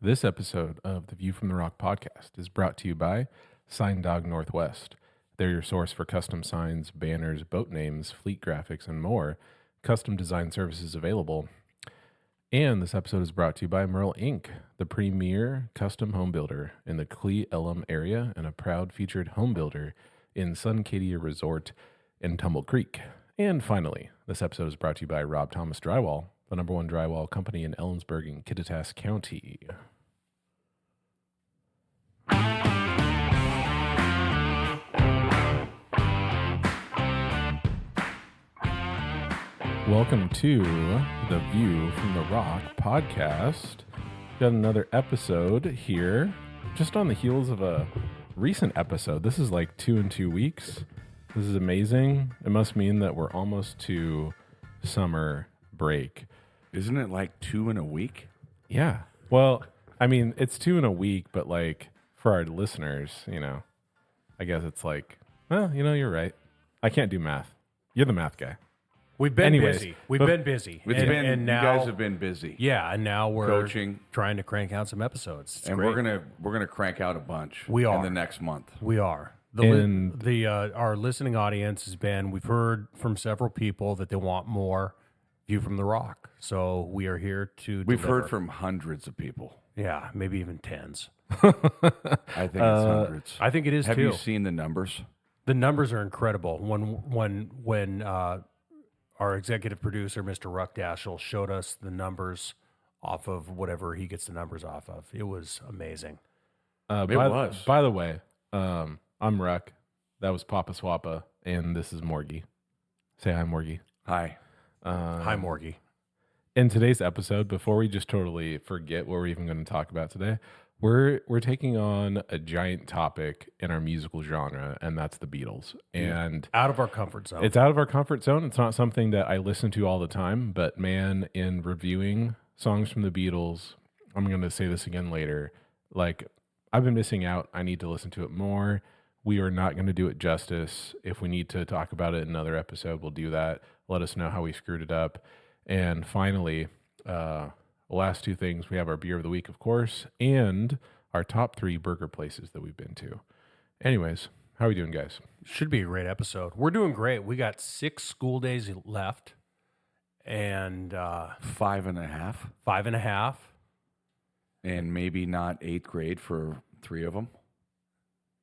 This episode of the View from the Rock podcast is brought to you by Sign Dog Northwest. They're your source for custom signs, banners, boat names, fleet graphics, and more. Custom design services available. And this episode is brought to you by Merle Inc., the premier custom home builder in the Cle-Elum area and a proud featured home builder in Suncadia Resort in Tumble Creek. And finally, this episode is brought to you by Rob Thomas Drywall, the number one drywall company in Ellensburg and Kittitas County. Welcome to the View from the Rock podcast. Got another episode here, just on the heels of a recent episode. This is like 2 in 2 weeks. This is amazing. It must mean that we're almost to summer break. Isn't it like 2 in a week? Yeah. Well, I mean, it's 2 in a week, but like for our listeners, I guess it's like, well, you're right. I can't do math. You're the math guy. We've been busy. We've been busy. And now, you guys have been busy. Yeah, and now we're coaching, trying to crank out some episodes. It's and great. we're gonna crank out a bunch. We are in the next month. We are. Our listening audience has been. We've heard from several people that they want more View from the Rock. So we are here to. We've deliver. heard from hundreds of people. Yeah, maybe even tens. I think it's hundreds. I think it is Have too. you seen the numbers? The numbers are incredible. When our executive producer, Mr. Ruckdashel, showed us the numbers off of whatever he gets the numbers off of. It was amazing. By the way, I'm Ruck. That was Papa Swappa, and this is Morgie. Say hi, Morgie. Hi. Hi, Morgie. In today's episode, before we just totally forget what we're even going to talk about today, we're taking on a giant topic in our musical genre, and that's the Beatles. And out of our comfort zone. It's out of our comfort zone. It's not something that I listen to all the time, but man, in reviewing songs from the Beatles, I'm going to say this again later, like I've been missing out. I need to listen to it more. We are not going to do it justice. If we need to talk about it in another episode, we'll do that. Let us know how we screwed it up. And finally, the last two things, we have our beer of the week, of course, and our top 3 burger places that we've been to. Anyways, how are we doing, guys? Should be a great episode. We're doing great. We got 6 school days left and 5.5. 5.5. And maybe not 8th grade for 3 of them.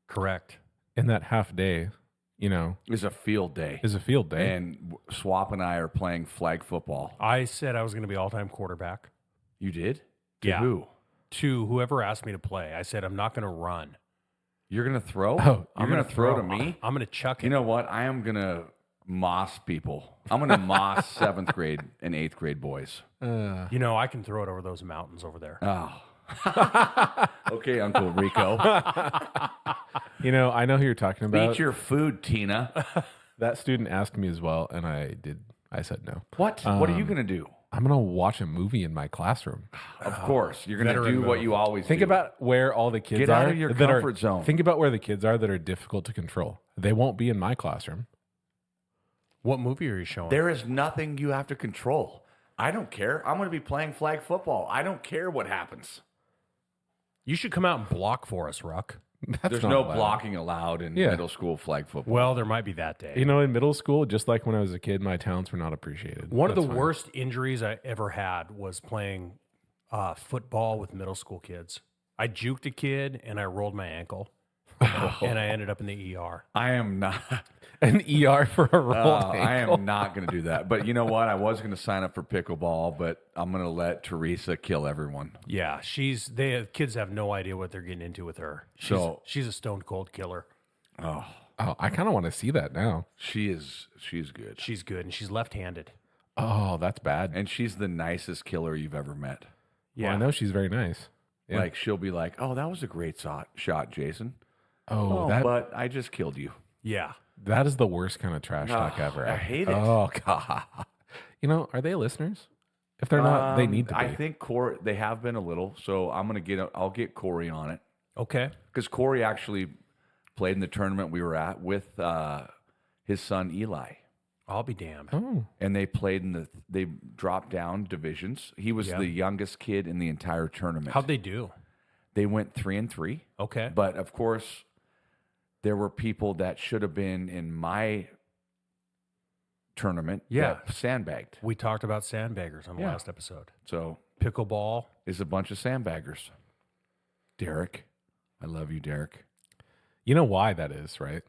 Correct. And that half day, Is a field day. And Swap and I are playing flag football. I said I was going to be all-time quarterback. You did? Yeah. Who? To whoever asked me to play. I said I'm not going to run. You're going to throw? Oh, you're going to throw to me? I'm going to chuck it. You know what? I am going to moss people. I'm going to moss 7th grade and 8th grade boys. I can throw it over those mountains over there. Oh. Okay, Uncle Rico. I know who you're talking about. Eat your food, Tina. That student asked me as well, and I said no. What? What are you going to do? I'm going to watch a movie in my classroom. Of course. You're going to do what you always Think do. about where all the kids are. Get out of your comfort zone. Think about where the kids are that are difficult to control. They won't be in my classroom. What movie are you showing? There is nothing you have to control. I don't care. I'm going to be playing flag football. I don't care what happens. You should come out and block for us, Ruck. There's no blocking allowed in middle school flag football. Well, there might be that day. In middle school, just like when I was a kid, my talents were not appreciated. One of the worst injuries I ever had was playing football with middle school kids. I juked a kid and I rolled my ankle, and I ended up in the ER. I am not. An ER for a rolled ankle. I am not going to do that. But you know what? I was going to sign up for pickleball, but I'm going to let Teresa kill everyone. Yeah, kids have no idea what they're getting into with her. She's a stone cold killer. Oh, I kind of want to see that now. She's good. She's good, and she's left-handed. Oh, that's bad. And she's the nicest killer you've ever met. Yeah, well, I know she's very nice. Yeah. Like she'll be like, "Oh, that was a great shot, Jason." Oh, but I just killed you. Yeah. That is the worst kind of trash talk ever. I hate it. Oh, God. Are they listeners? If they're not, they need to be. I think they have been a little, so I'll get Corey on it. Okay. Because Corey actually played in the tournament we were at with his son Eli. I'll be damned. Oh, and they played they dropped down divisions. He was Yeah. the youngest kid in the entire tournament. How'd they do? They went 3-3. Okay. But of course, there were people that should have been in my tournament that sandbagged. We talked about sandbaggers on the Yeah. last episode. So Pickleball. is a bunch of sandbaggers. Derek, I love you, Derek. you know why that is, right?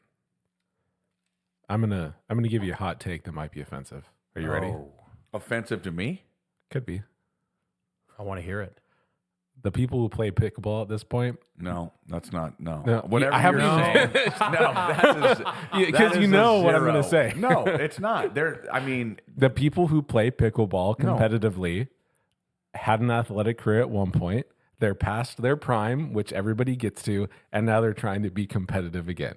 I'm gonna give you a hot take that might be offensive. Are you ready? Oh, Offensive to me? Could be. I want to hear it. The people who play pickleball at this point, No, that's not. No, No, whatever I haven't you're even saying. No, that is because that you is know a what I'm zero. gonna say. No, it's not. I mean, The people who play pickleball No. competitively had an athletic career at one point. They're past their prime, which everybody gets to, and now they're trying to be competitive again.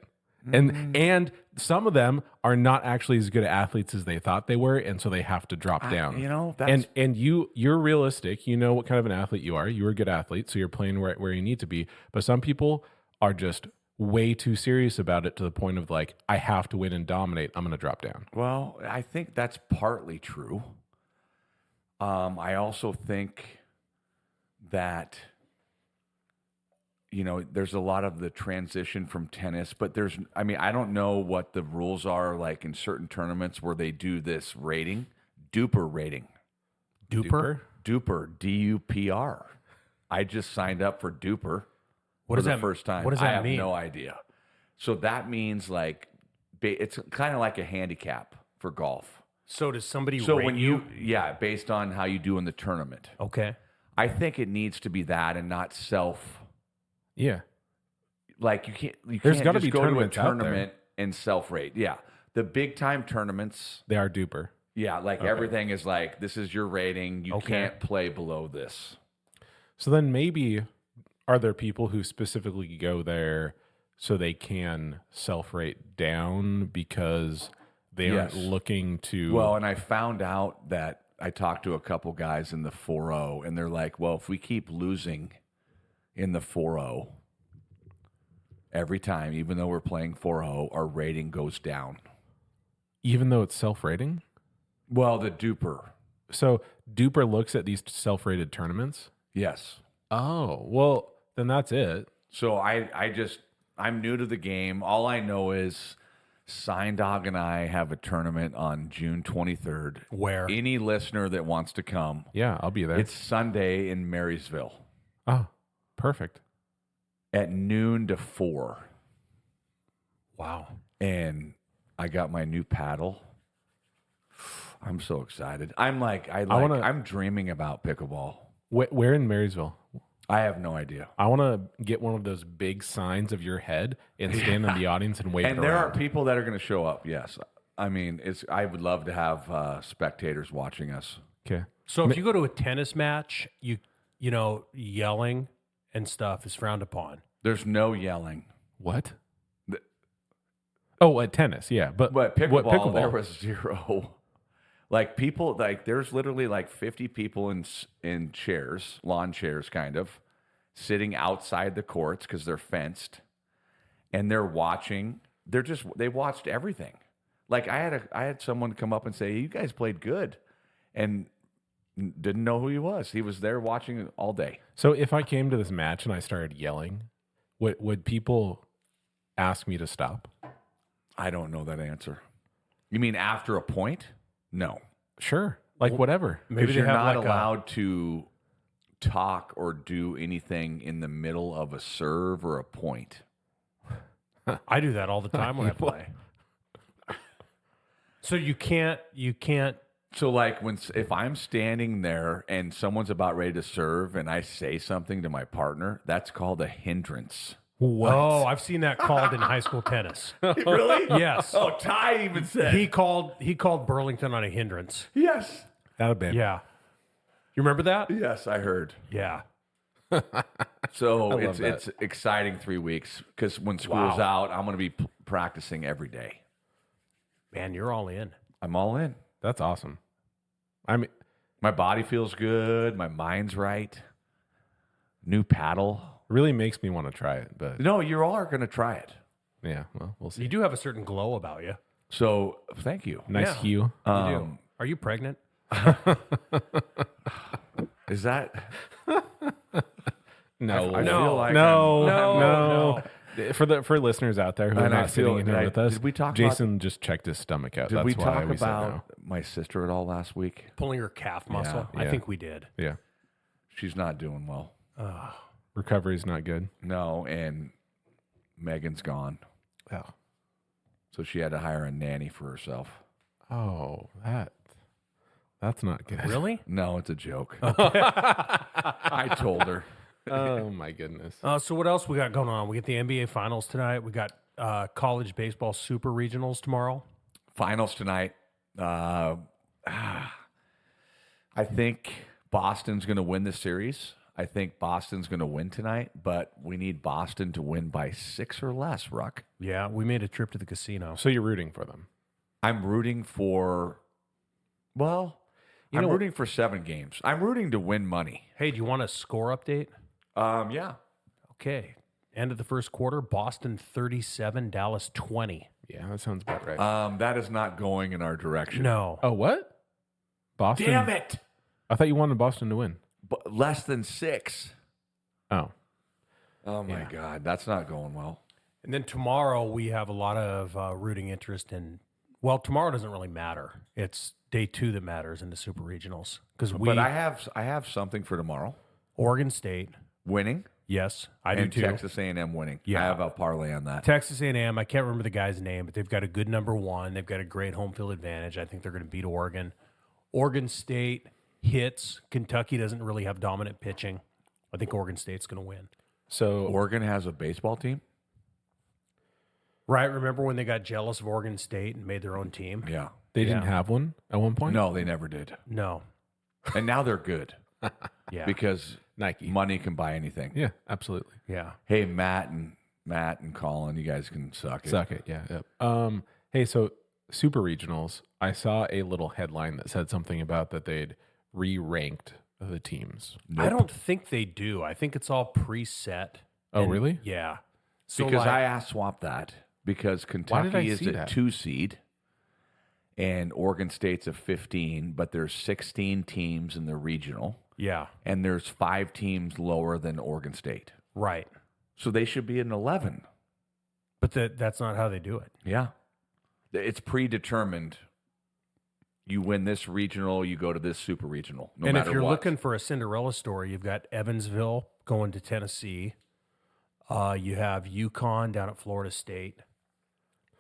And some of them are not actually as good athletes as they thought they were, and so they have to drop down. you know, that's And you're realistic. You know what kind of an athlete you are. You're a good athlete, so you're playing where you need to be. But some people are just way too serious about it to the point of like, I have to win and dominate. I'm going to drop down. well, I think that's partly true. I also think that there's a lot of the transition from tennis, but I don't know what the rules are like in certain tournaments where they do this rating, duper rating. Duper? Duper, D-U-P-R. I just signed up for duper What for does the that first time. What does I that have mean? no idea. So that means like it's kind of like a handicap for golf. So does somebody So rate when based on how you do in the tournament, Okay. I think it needs to be that and not self. Yeah. Like you can't There's gotta just be go to a tournaments out there. tournament and self rate. Yeah, the big time tournaments. They are duper. Yeah, like everything is like this is your rating. You Okay. can't play below this. So then maybe are there people who specifically go there so they can self-rate down because they aren't Yes. looking to Well, and I found out that I talked to a couple guys in the 4-0, and they're like, "Well, if we keep losing in the 4-0 every time, even though we're playing 4-0, our rating goes down." even though it's self-rating? Well, the duper, So duper looks at these self-rated tournaments? yes. Oh, well, then that's it. So I'm new to the game. All I know is Sign Dog and I have a tournament on June 23rd. Where? Any listener that wants to come, Yeah, I'll be there. it's Sunday in Marysville Oh, perfect. at noon to 4. Wow. And I got my new paddle. I'm so excited. I'm dreaming about pickleball. Where in Marysville? I have no idea. I want to get one of those big signs of your head and stand in the audience and wave And it there around. are people that are going to show up. Yes. I mean, I would love to have spectators watching us. Okay. So if you go to a tennis match, you know, yelling and stuff is frowned upon. There's no yelling. What? The- Oh, at tennis, yeah. But But what pickleball, there was zero. Like people, like there's literally like 50 people in chairs, lawn chairs, kind of, sitting outside the courts because they're fenced, and they're watching. They watched everything. Like I had someone come up and say, "You guys played good," and didn't know who he was. He was there watching all day. So if I came to this match and I started yelling, would people ask me to stop? I don't know that answer. You mean after a point? No. Sure. Like whatever. Maybe Because they you're have not like allowed to talk or do anything in the middle of a serve or a point. I do that all the time when I play. So you can't. So like if I'm standing there and someone's about ready to serve and I say something to my partner, that's called a hindrance. What? Oh, I've seen that called in high school tennis. Really? Yes. Oh, Ty even said. He called Burlington on a hindrance. Yes. That'll be. Yeah. You remember that? Yes, I heard. Yeah. So love that. it's exciting 3 weeks because when school's out, I'm going to be practicing every day. Man, you're all in. I'm all in. That's awesome. I mean, My body feels good. My mind's right. New paddle. really makes me want to try it, but No, you all are going to try it. yeah, well, we'll see. You do have a certain glow about you. So thank you. Nice Yeah. hue. Um, Are you pregnant? is that? No, I feel like no, No. For listeners out there who are And I not sitting feel- in did here I- with us, did we talk about- Jason just checked his stomach out. Did That's we why talk we said about no. my sister at all last week? Pulling her calf muscle. I yeah. think we did. Yeah, She's not doing well. recovery's not good. No, and Megan's gone, Oh, so she had to hire a nanny for herself. That's not good. Really? No, it's a joke. I told her. Oh my goodness. So what else we got going on? We get the NBA Finals tonight. We got college baseball super regionals tomorrow. Finals tonight. I think Boston's going to win the series. I think Boston's going to win tonight, but we need Boston to win by 6 or less, Ruck. Yeah, we made a trip to the casino. So you're rooting for them? I'm rooting for, well, I'm rooting for 7 games. I'm rooting to win money. Hey, do you want a score update? Yeah. Okay. End of the first quarter, Boston 37, Dallas 20. Yeah, that sounds about right. That is not going in our direction. No. Oh, what? Boston? Damn it. I thought you wanted Boston to win. But less than 6. Oh, Oh, my God. That's not going well. And then tomorrow we have a lot of rooting interest in. Well, tomorrow doesn't really matter. It's day 2 that matters in the super regionals because But I have something for tomorrow. Oregon State. Winning. Yes, I and do too. Texas A&M winning. Yeah. I have a parlay on that. Texas A&M. I can't remember the guy's name, but they've got a good number 1. They've got a great home field advantage. I think they're going to beat Oregon. Oregon State hits. Kentucky doesn't really have dominant pitching. I think Oregon State's going to win. so Oregon has a baseball team? Right? Remember when they got jealous of Oregon State and made their own team? Yeah. they didn't have one at one point? No, they never did. No. And now they're good Yeah. because Nike. money can buy anything. Yeah, absolutely. Yeah. Hey, Matt and Colin, you guys can suck it. Suck it. Yeah. Yep. Hey, so super regionals. I saw a little headline that said something about that they'd re-ranked the teams. I don't think they do. I think it's all preset. Oh, really? Yeah. So Because like, I asked Swap that because Why did Kentucky I is see a that? 2 seed and Oregon State's a 15, but there's 16 teams in the regional yeah, and there's 5 teams lower than Oregon State. right. So they should be an 11. But that's not how they do it. Yeah. It's predetermined. You win this regional, you go to this super regional. No and matter if you're what. looking for a Cinderella story, you've got Evansville going to Tennessee. You have UConn down at Florida State.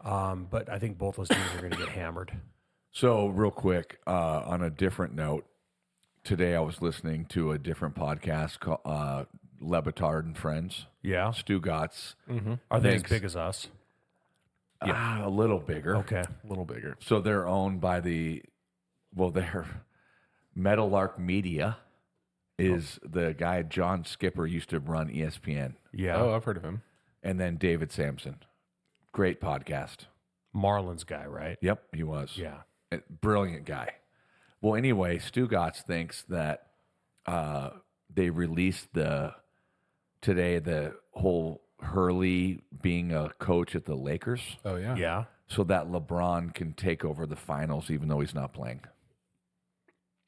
But I think both those teams are going to get hammered. So, real quick, on a different note, today I was listening to a different podcast called Lebitard and Friends. Yeah. Stu Gatz. Are they Thanks. as big as us? A little bigger. Okay. A little bigger. So they're owned by they're Meadowlark Media is the guy John Skipper used to run ESPN. Yeah. Oh, I've heard of him. And then David Sampson. Great podcast. Marlins guy, right? Yep, he was. Yeah. Brilliant guy. Well, anyway, Stu Gatz thinks that they released today the whole Hurley being a coach at the Lakers Oh, yeah. Yeah. so that LeBron can take over the finals even though he's not playing.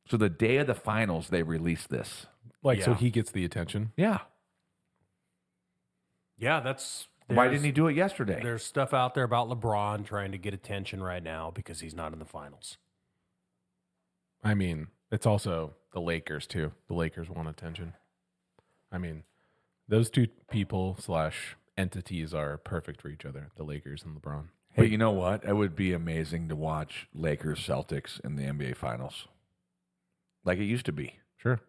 So the day of the finals, they released this. Like, so Yeah. he gets the attention. Yeah. Yeah, that's. Why didn't he do it yesterday? There's stuff out there about LeBron trying to get attention right now because he's not in the finals. I mean, it's also the Lakers, too. The Lakers want attention. I mean, those two people / entities are perfect for each other, the Lakers and LeBron. But you know what? It would be amazing to watch Lakers Celtics in the NBA Finals. Like it used to be. Sure.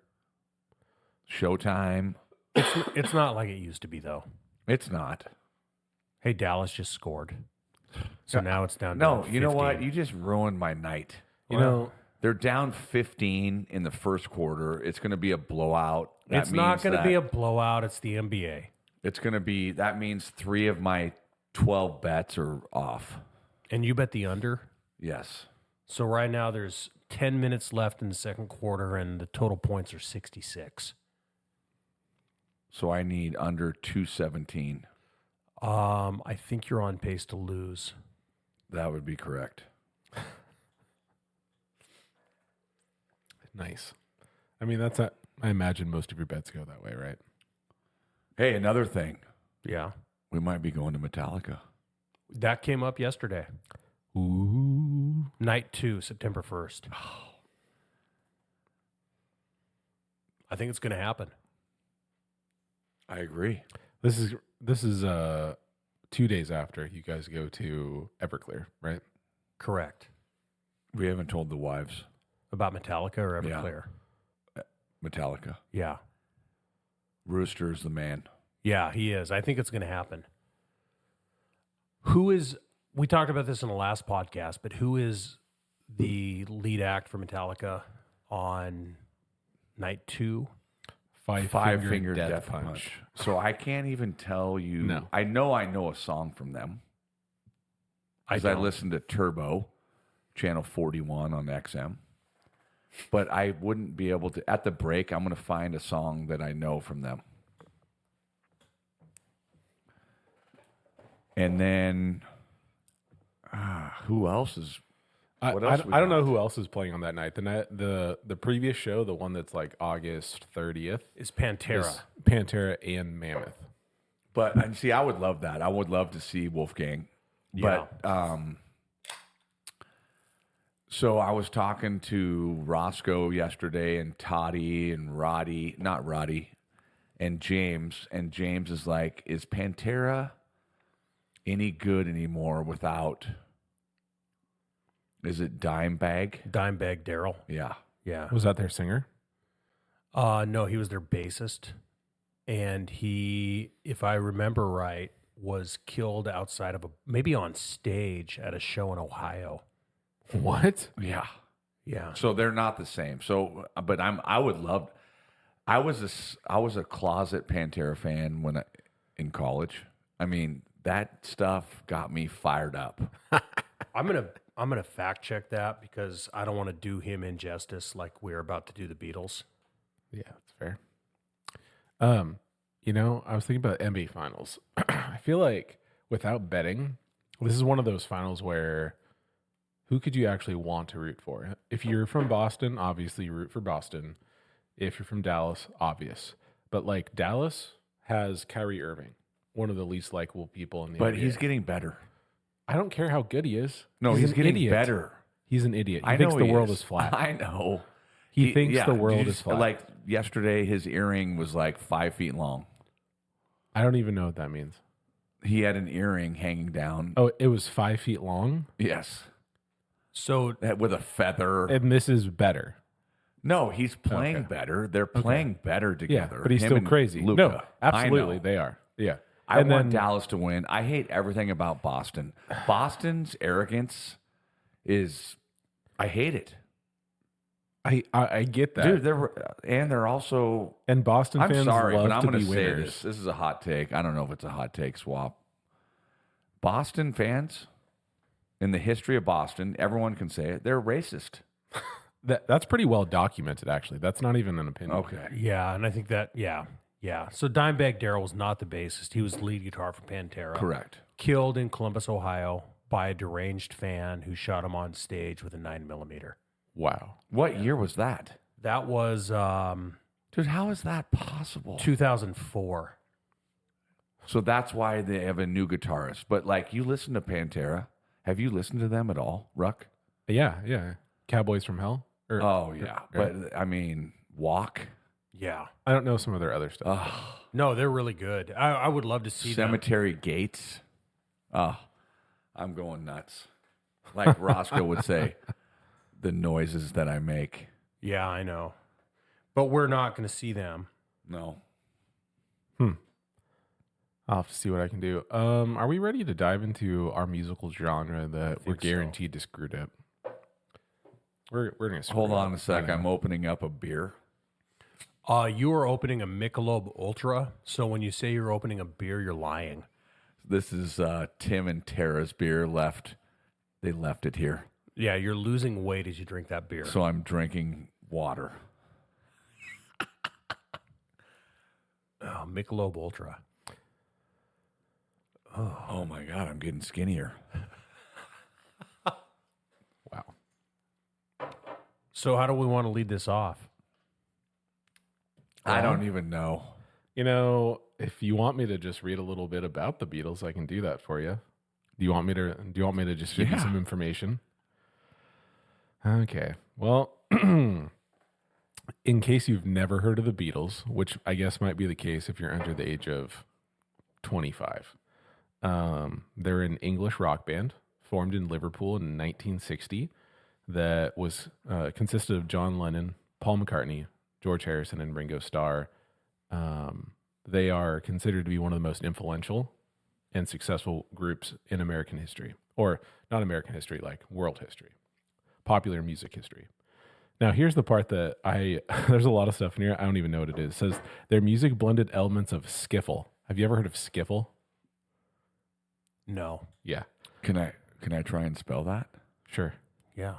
Showtime. It's not like it used to be, though. It's not. Hey, Dallas just scored. So now it's down to No, you know what? 15. You just ruined my night. You know, They're down 15 in the first quarter. It's going to be a blowout. That It's not means going to that be a blowout. It's the NBA. It's going to be, that means 3 of my 12 bets are off. And you bet the under. Yes. So right now there's 10 minutes left in the second quarter, and the total points are 66. So I need under 217. I think you're on pace to lose. That would be correct. Nice. I mean, I imagine most of your bets go that way, right? Hey, another thing. Yeah. We might be going to Metallica. That came up yesterday. Ooh. Night 2, September 1st. I think it's going to happen. I agree. This is 2 days after you guys go to Everclear, right? Correct. We haven't told the wives. About Metallica or Everclear? Metallica. Yeah. Rooster is the man. Yeah, he is. I think it's going to happen. We talked about this in the last podcast, but who is the lead act for Metallica on night 2? Five-finger Death Punch. So I can't even tell you. No. I know a song from them. Because I listened to Turbo, channel 41 on XM. But I wouldn't be able to. At the break, I'm going to find a song that I know from them. And then, who else is? I What else we don't know got? who else is playing on that night. The previous show, the one that's like August 30th, Is Pantera. is Pantera and Mammoth. But and see, I would love that. I would love to see Wolfgang. Yeah. But so I was talking to Roscoe yesterday, and Toddy and Roddy, not Roddy, and James. And James is like, "Is Pantera any good anymore without? Is it Dimebag? Dimebag Daryl. Yeah, Yeah. Was that their singer? No, he was their bassist. And he, if I remember right, was killed outside of maybe on stage at a show in Ohio. What? yeah." Yeah. So they're not the same. So, but I would love. I was a closet Pantera fan in college. I mean, that stuff got me fired up. I'm gonna fact check that because I don't want to do him injustice like we're about to do the Beatles. Yeah, that's fair. I was thinking about NBA finals. I feel like without betting, this is one of those finals where who could you actually want to root for? If you're from Boston, obviously you root for Boston. If you're from Dallas, obvious. But like Dallas has Kyrie Irving, one of the least likable people in the But NBA. he's getting better. I don't care how good he is. No, he's an getting idiot. better. He's an idiot. He I thinks know the he world is. is flat. I know. He thinks yeah, the did world you is flat. Like yesterday, his earring was like 5 feet long. I don't even know what that means. He had an earring hanging down. Oh, it was 5 feet long? Yes, So with a feather. And this is better. No, he's playing Okay. better. They're playing better Yeah, together. but he's Him still and crazy. Luka. No, absolutely, I know. they are. Yeah. I And want then- Dallas to win. I hate everything about Boston. Boston's arrogance is, I hate it. I get that. Dude, they're also, and Boston I'm fans sorry, love but I'm to going be to say winners. this. This is a hot take. I don't know if it's a hot take swap. Boston fans, in the history of Boston, everyone can say it, they're racist. That's pretty well documented, actually. That's not even an opinion. Okay. yeah, and I think that yeah. So Dimebag Daryl was not the bassist. He was the lead guitar for Pantera. Correct. Killed in Columbus, Ohio by a deranged fan who shot him on stage with a 9mm. Wow. What year was that? That was Dude, how is that possible? 2004. So that's why they have a new guitarist. But like, you listen to Pantera. Have you listened to them at all, Ruck? Yeah. Cowboys from Hell? Oh, yeah. But I mean, Walk, Yeah. I don't know some of their other stuff. No, they're really good. I would love to see them. Cemetery Gates. I'm going nuts. Like Roscoe would say, the noises that I make. Yeah, I know. But we're not going to see them. No. I'll have to see what I can do. Are we ready to dive into our musical genre that we're think so. guaranteed to screw up? We're gonna screw Hold it on up. a sec. I'm opening up a beer. You are opening a Michelob Ultra. So when you say you're opening a beer, you're lying. This is Tim and Tara's beer left. They left it here. Yeah, you're losing weight as you drink that beer. So I'm drinking water. Oh, Michelob Ultra. Oh my God, I'm getting skinnier. So how do we want to lead this off? I don't even know. You know, if you want me to just read a little bit about the Beatles, I can do that for you. Do you want me to just give you some information? Okay. Well, in case you've never heard of the Beatles, which I guess might be the case if you're under the age of 25, they're an English rock band formed in Liverpool in 1960 that was consisted of John Lennon, Paul McCartney, George Harrison, and Ringo Starr. They are considered to be one of the most influential and successful groups in American history, or not American history, like world history, popular music history. Now, here's the part that there's a lot of stuff in here. I don't even know what it is. It says their music blended elements of skiffle. Have you ever heard of skiffle? No. Yeah. Can I try and spell that? Sure. Yeah.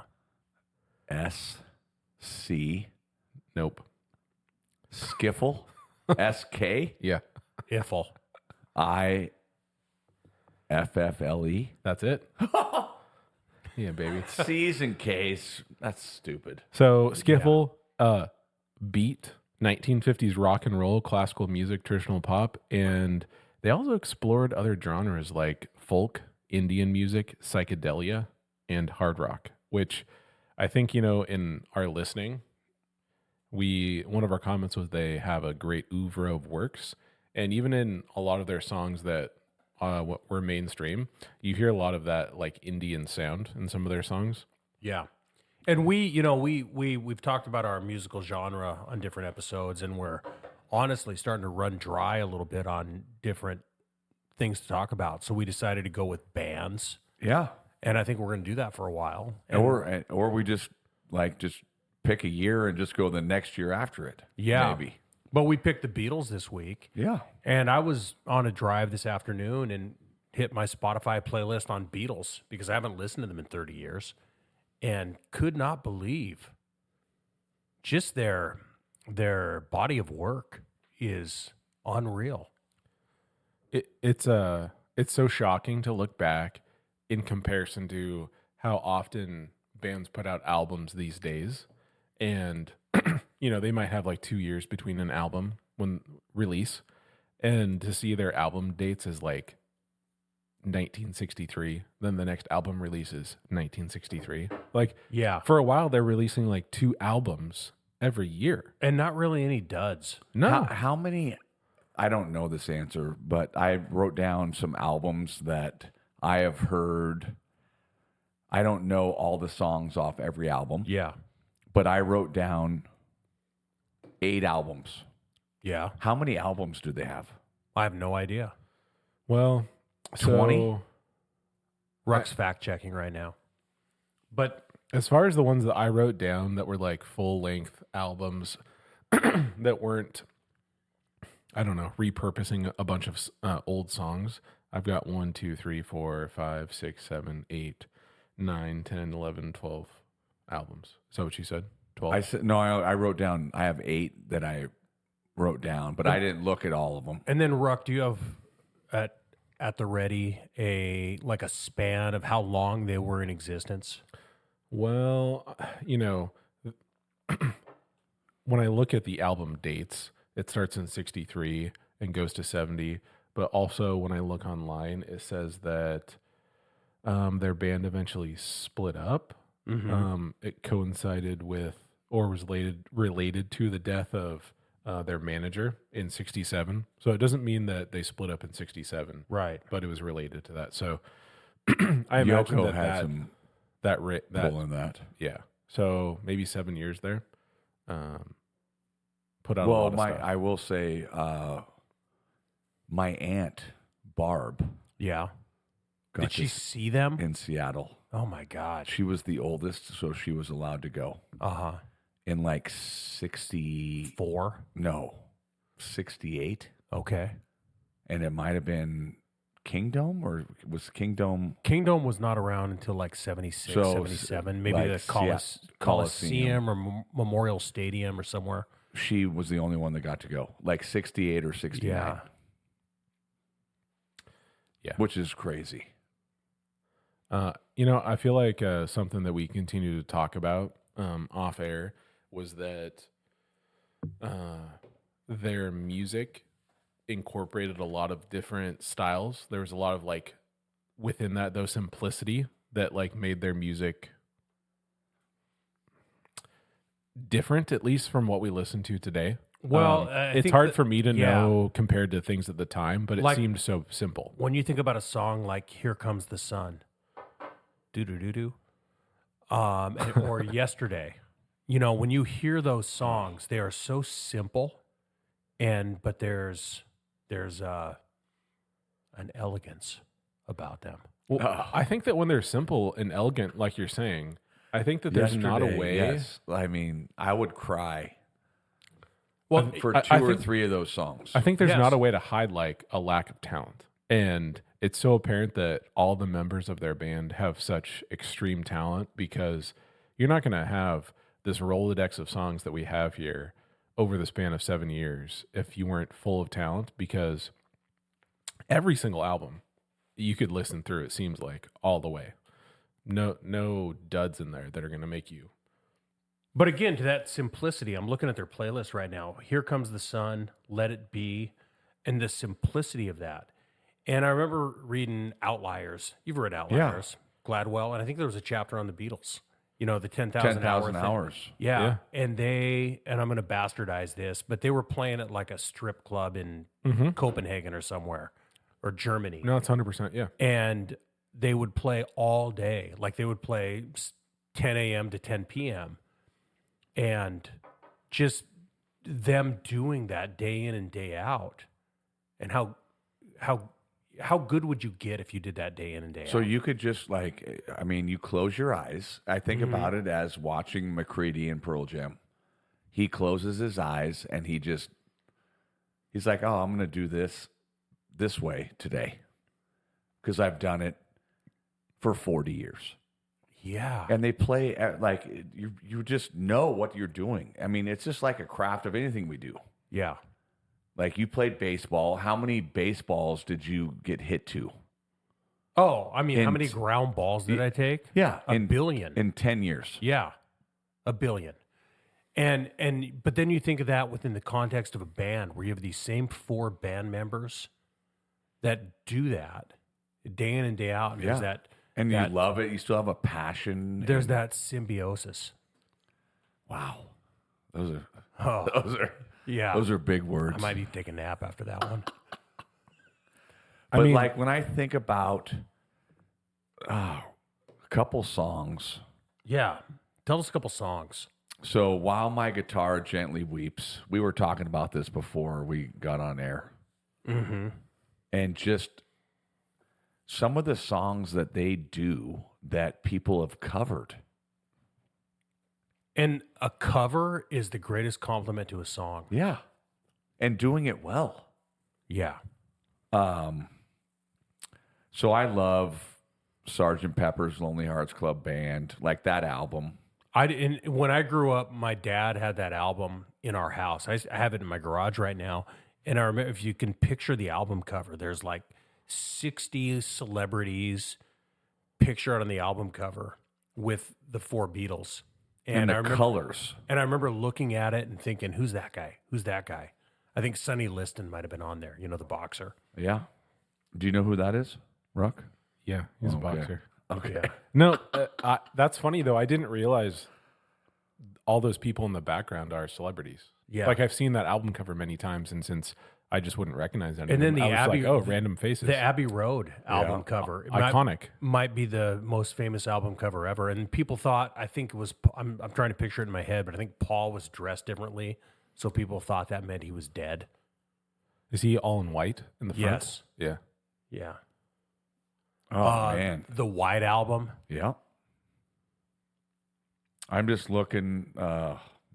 S-C. Nope. Skiffle. S-K. Yeah. Iffle. I-F-F-L-E. That's it. Yeah, baby. C's and K's. That's stupid. So skiffle, beat, 1950s rock and roll, classical music, traditional pop, and they also explored other genres like folk, Indian music, psychedelia, and hard rock, which I think, in our listening, one of our comments was they have a great oeuvre of works. And even in a lot of their songs that were mainstream, you hear a lot of that like Indian sound in some of their songs. Yeah. And we've talked about our musical genre on different episodes, and we're honestly starting to run dry a little bit on different things to talk about. So we decided to go with bands. Yeah. And I think we're going to do that for a while. And Or we just pick a year and just go the next year after it. Yeah. Maybe. But we picked the Beatles this week. Yeah. And I was on a drive this afternoon and hit my Spotify playlist on Beatles because I haven't listened to them in 30 years and could not believe just their body of work is unreal. It's so shocking to look back in comparison to how often bands put out albums these days. And, they might have like 2 years between an album when release, and to see their album dates as like 1963, then the next album releases 1963. Like, Yeah. for a while, they're releasing like 2 albums every year. And not really any duds. No. How many? I don't know this answer, but I wrote down some albums that I have heard. I don't know all the songs off every album, Yeah. but I wrote down 8 albums. Yeah. How many albums do they have? I have no idea. Well, 20? Ruck's fact checking right now. But as far as the ones that I wrote down that were like full length albums that weren't, I don't know, repurposing a bunch of old songs, I've got 1, 2, 3, 4, 5, 6, 7, 8, 9, 10, 11, 12 albums. Is that what you said? 12? I said no. I wrote down. I have 8 that I wrote down, but I didn't look at all of them. and then Ruck, do you have at the ready a span of how long they were in existence? Well, when I look at the album dates, it starts in 63 and goes to 70. But also when I look online, it says that their band eventually split up. It coincided with or was related to the death of their manager in 67. So it doesn't mean that they split up in 67. Right. But it was related to that. So I imagine Yoko had some that pull in that. yeah. So maybe 7 years there. Put out a lot of stuff. I will say, my aunt Barb Yeah. got Did she this see them? in Seattle. Oh my God. She was the oldest, so she was allowed to go Uh-huh. in like 60. 4. No, 68, Okay. and it might have been Kingdom, or was Kingdom? Kingdom was not around until like 76, So, 77. Maybe like, the Coliseum or Memorial Stadium or somewhere. She was the only one that got to go, like 68 or 69. Yeah. Which is crazy. I feel like something that we continue to talk about off air was that their music incorporated a lot of different styles. There was a lot of like within that though simplicity that like made their music different, at least from what we listen to today. Well, it's hard for me to know compared to things at the time, but it seemed so simple. When you think about a song like "Here Comes the Sun," doo doo doo doo, or "Yesterday," you know, when you hear those songs, they are so simple, but there's an elegance about them. Well, I think that when they're simple and elegant, like you're saying, I think that there's not a way. Yes. I mean, I would cry. Well, for two or three of those songs. I think there's not a way to hide like a lack of talent. And it's so apparent that all the members of their band have such extreme talent, because you're not going to have this Rolodex of songs that we have here over the span of 7 years if you weren't full of talent, because every single album you could listen through, it seems like, all the way. No duds in there that are going to make you. But again, to that simplicity, I'm looking at their playlist right now. Here Comes the Sun, Let It Be, and the simplicity of that. And I remember reading Outliers. You've read Outliers, Gladwell, and I think there was a chapter on the Beatles. You know, the 10,000 hours. Yeah. And I'm going to bastardize this, but they were playing at like a strip club in Copenhagen or somewhere, or Germany. No, it's 100%. Yeah. And they would play all day. Like they would play 10 a.m. to 10 p.m. And just them doing that day in and day out. And how good would you get if you did that day in and day out? So you could just like, I mean, you close your eyes. I think about it as watching McCready in Pearl Jam. He closes his eyes and he's like, oh, I'm going to do this way today because I've done it for 40 years. Yeah. And they play at, like, you just know what you're doing. I mean, it's just like a craft of anything we do. Yeah. Like you played baseball. How many baseballs did you get hit to? Oh, I mean, how many ground balls did I take? Yeah. A billion. In 10 years. Yeah. A billion. But then you think of that within the context of a band where you have these same 4 band members that do that day in and day out. And there's that. And you love it. You still have a passion. There's that symbiosis. Wow. Those are big words. I might be taking a nap after that one. But like when I think about a couple songs. Yeah. Tell us a couple songs. So While My Guitar Gently Weeps, we were talking about this before we got on air. Mm-hmm. And just some of the songs that they do that people have covered. And a cover is the greatest compliment to a song. Yeah. And doing it well. Yeah. So I love Sgt. Pepper's Lonely Hearts Club Band, like that album. When I grew up, my dad had that album in our house. I have it in my garage right now. And I remember, if you can picture the album cover, there's like 60 celebrities pictured on the album cover with the 4 Beatles. And the colors. And I remember looking at it and thinking, who's that guy? Who's that guy? I think Sonny Liston might have been on there, the boxer. Yeah. Do you know who that is, Ruck? Yeah, he's a boxer. Okay. Yeah. No, that's funny, though. I didn't realize all those people in the background are celebrities. Yeah. Like, I've seen that album cover many times, and since I just wouldn't recognize anyone, And then the I was like, random faces. The Abbey Road album cover. Iconic. Might be the most famous album cover ever. And people thought, I think it was, I'm trying to picture it in my head, but I think Paul was dressed differently. So people thought that meant he was dead. Is he all in white in the front? Yes. Yeah. Yeah. Oh, man. The White Album. Yeah. I'm just looking.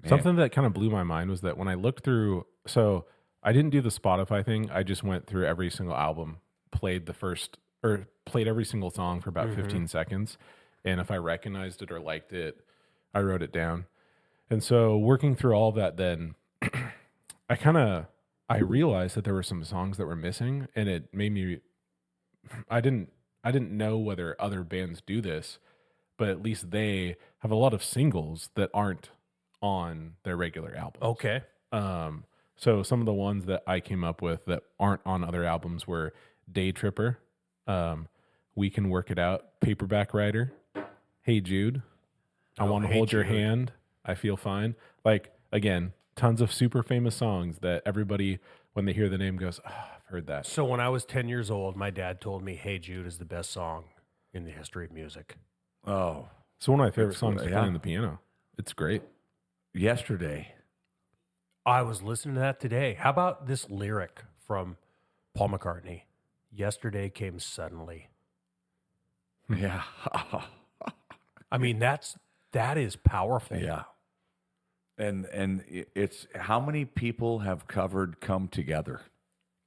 Something that kind of blew my mind was that when I looked through, so I didn't do the Spotify thing. I just went through every single album, played every single song for about 15 seconds. And if I recognized it or liked it, I wrote it down. And so working through all of that, then I realized that there were some songs that were missing, and it made me, I didn't know whether other bands do this, but at least they have a lot of singles that aren't on their regular albums. Okay. So some of the ones that I came up with that aren't on other albums were Day Tripper, We Can Work It Out, Paperback Writer, Hey Jude, I Want to Hey Hold Your Jude. Hand, I Feel Fine. Like, again, tons of super famous songs that everybody, when they hear the name, goes, oh, I've heard that. So when I was 10 years old, my dad told me Hey Jude is the best song in the history of music. Oh, It's one of my favorite songs to yeah. play on the piano. It's great. yesterday. I was listening to that today. How about this lyric from Paul McCartney? Yesterday came suddenly. Yeah. I mean, that is powerful. Yeah. And it's how many people have covered Come Together?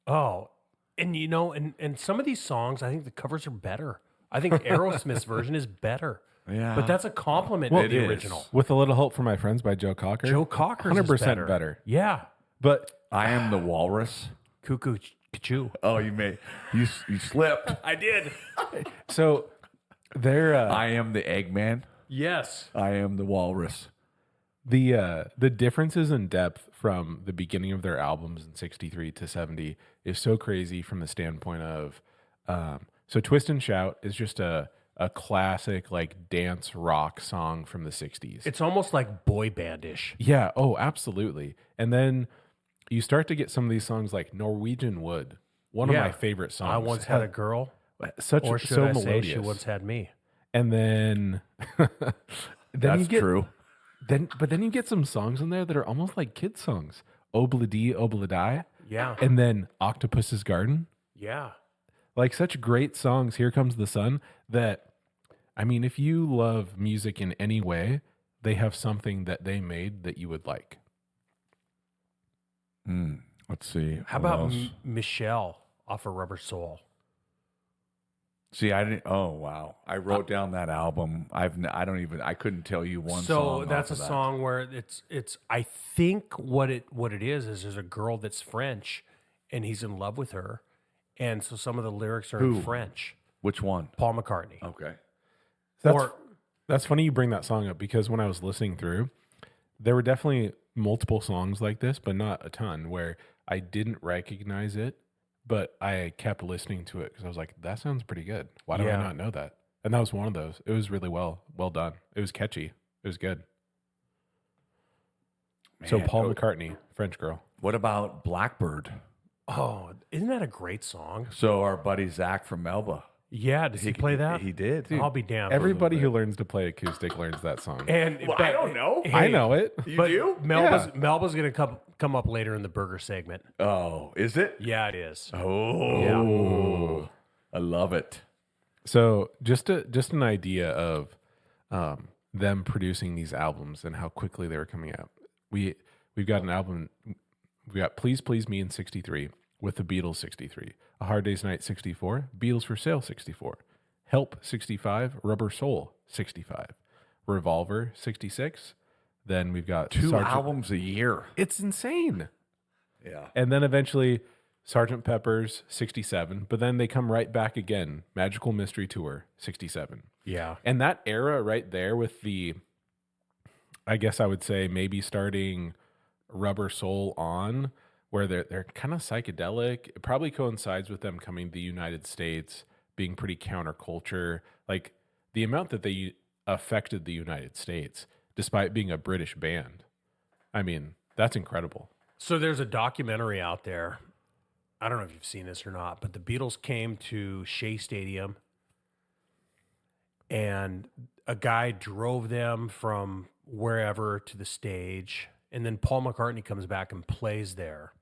Oh, and you know, and some of these songs, I think the covers are better. I think Aerosmith's version is better. Yeah. But that's a compliment Well, to the it is. original. With a Little Help from My Friends by Joe Cocker. Joe Cocker's 100% is better. better. Yeah. But I Am the Walrus. Cuckoo Choo. Oh, you slipped. I did. so they're I Am the Eggman. Yes. I Am the Walrus. the differences in depth from the beginning of their albums in 63 to 70 is so crazy from the standpoint of so Twist and Shout is just a classic like dance rock song from the 60s. It's almost like boy bandish. Yeah, oh, absolutely. And then you start to get some of these songs like Norwegian Wood, one of Yeah. my favorite songs. I once had a girl, such or should so I say melodious. she once had me? And then That's you get true. then you get some songs in there that are almost like kid songs. Obla-dee, Obla-die. Yeah. And then Octopus's Garden. Yeah. Like such great songs, Here Comes the Sun, that I mean, if you love music in any way, they have something that they made that you would like. Let's see. How what about else? Michelle off of Rubber Soul? See, I didn't. Oh wow! I wrote down that album. I couldn't tell you one song. So that's a off of that. song where it's. I think what it is there's a girl that's French, and he's in love with her, and so some of the lyrics are Who? in French. Which one? Paul McCartney. Okay. That's funny you bring that song up because when I was listening through, there were definitely multiple songs like this, but not a ton, where I didn't recognize it, but I kept listening to it because I was like, that sounds pretty good. Why do I Yeah. not know that? And that was one of those. It was really well done. It was catchy. It was good. So Man, Paul oh, McCartney, French girl. What about Blackbird? Oh, isn't that a great song? So our buddy Zach from Melba. Yeah, does he play that? He did. I'll be damned. Everybody who learns to play acoustic learns that song. And Well, I don't know. I know it. You but do? Melba's going to come up later in the burger segment. Oh, is it? Yeah, it is. Oh, I love it. So just an idea of them producing these albums and how quickly they were coming out. We've got an album. We got Please Please Me in 63 with the Beatles 63, A Hard Day's Night 64, Beatles for Sale 64, Help 65, Rubber Soul 65, Revolver 66. Then we've got Two albums a year. It's insane. Yeah. And then eventually Sgt. Pepper's 67, but then they come right back again. Magical Mystery Tour 67. Yeah. And that era right there with the, I guess I would say maybe starting Rubber Soul on, where they're kind of psychedelic. It probably coincides with them coming to the United States, being pretty counterculture. Like the amount that they affected the United States, despite being a British band. I mean, that's incredible. So there's a documentary out there. I don't know if you've seen this or not, but the Beatles came to Shea Stadium and a guy drove them from wherever to the stage. And then Paul McCartney comes back and plays there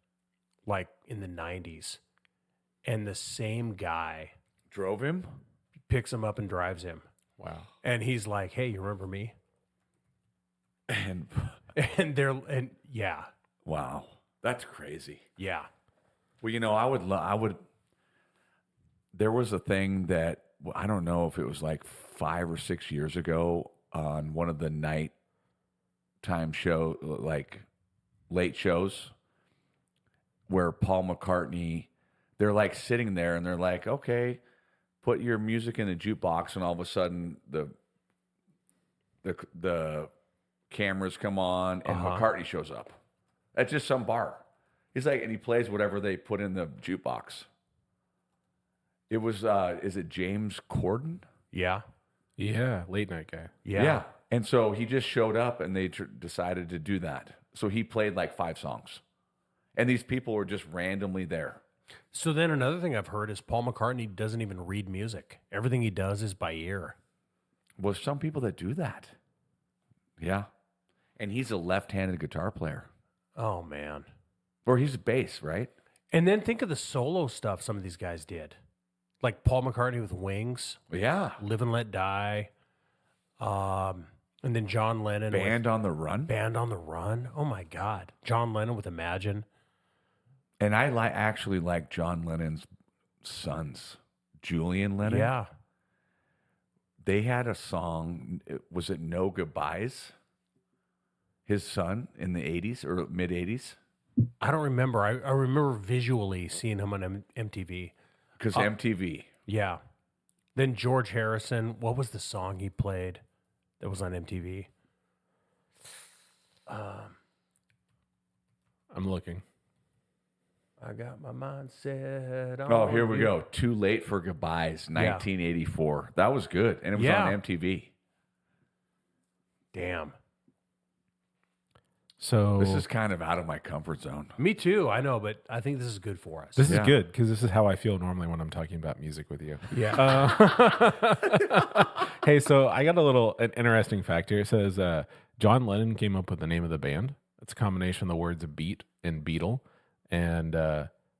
like in the 90s. And the same guy Drove him? picks him up and drives him. Wow. And he's like, "Hey, you remember me?" And And yeah, wow, that's crazy. yeah. Well, you know, I would. There was a thing that I don't know if it was like 5 or 6 years ago on one of the nighttime show, like late shows, where Paul McCartney, they're like sitting there and they're like, okay, put your music in the jukebox, and all of a sudden the cameras come on, and McCartney shows up at just some bar. He's like, and he plays whatever they put in the jukebox. It was, is it James Corden? Yeah. Yeah, late night guy. Yeah. And so he just showed up, and they decided to do that. So he played like 5 songs, and these people were just randomly there. So then another thing I've heard is Paul McCartney doesn't even read music. Everything he does is by ear. Well, some people that do that. Yeah. And he's a left-handed guitar player. Oh, man. Or he's a bass, right? And then think of the solo stuff some of these guys did. Like Paul McCartney with Wings, Yeah. Live and Let Die, and then John Lennon Band with on the Run. Band on the Run. Oh, my God. John Lennon with Imagine. And I actually like John Lennon's sons, Julian Lennon. Yeah. They had a song, was it No Goodbyes? His son in the 80s or mid-80s? I don't remember. I remember visually seeing him on MTV. Because MTV. Yeah. Then George Harrison. What was the song he played that was on MTV? I'm looking. I got my mind set on Oh, here we you. go. Too Late for Goodbyes, 1984. That was good. And it was Yeah. on MTV. Damn. So This is kind of out of my comfort zone. Me too. I know, but I think this is good for us. this is Yeah. good because this is how I feel normally when I'm talking about music with you. Yeah. Hey, so I got an interesting fact here. It says John Lennon came up with the name of the band. It's a combination of the words beat and beetle, and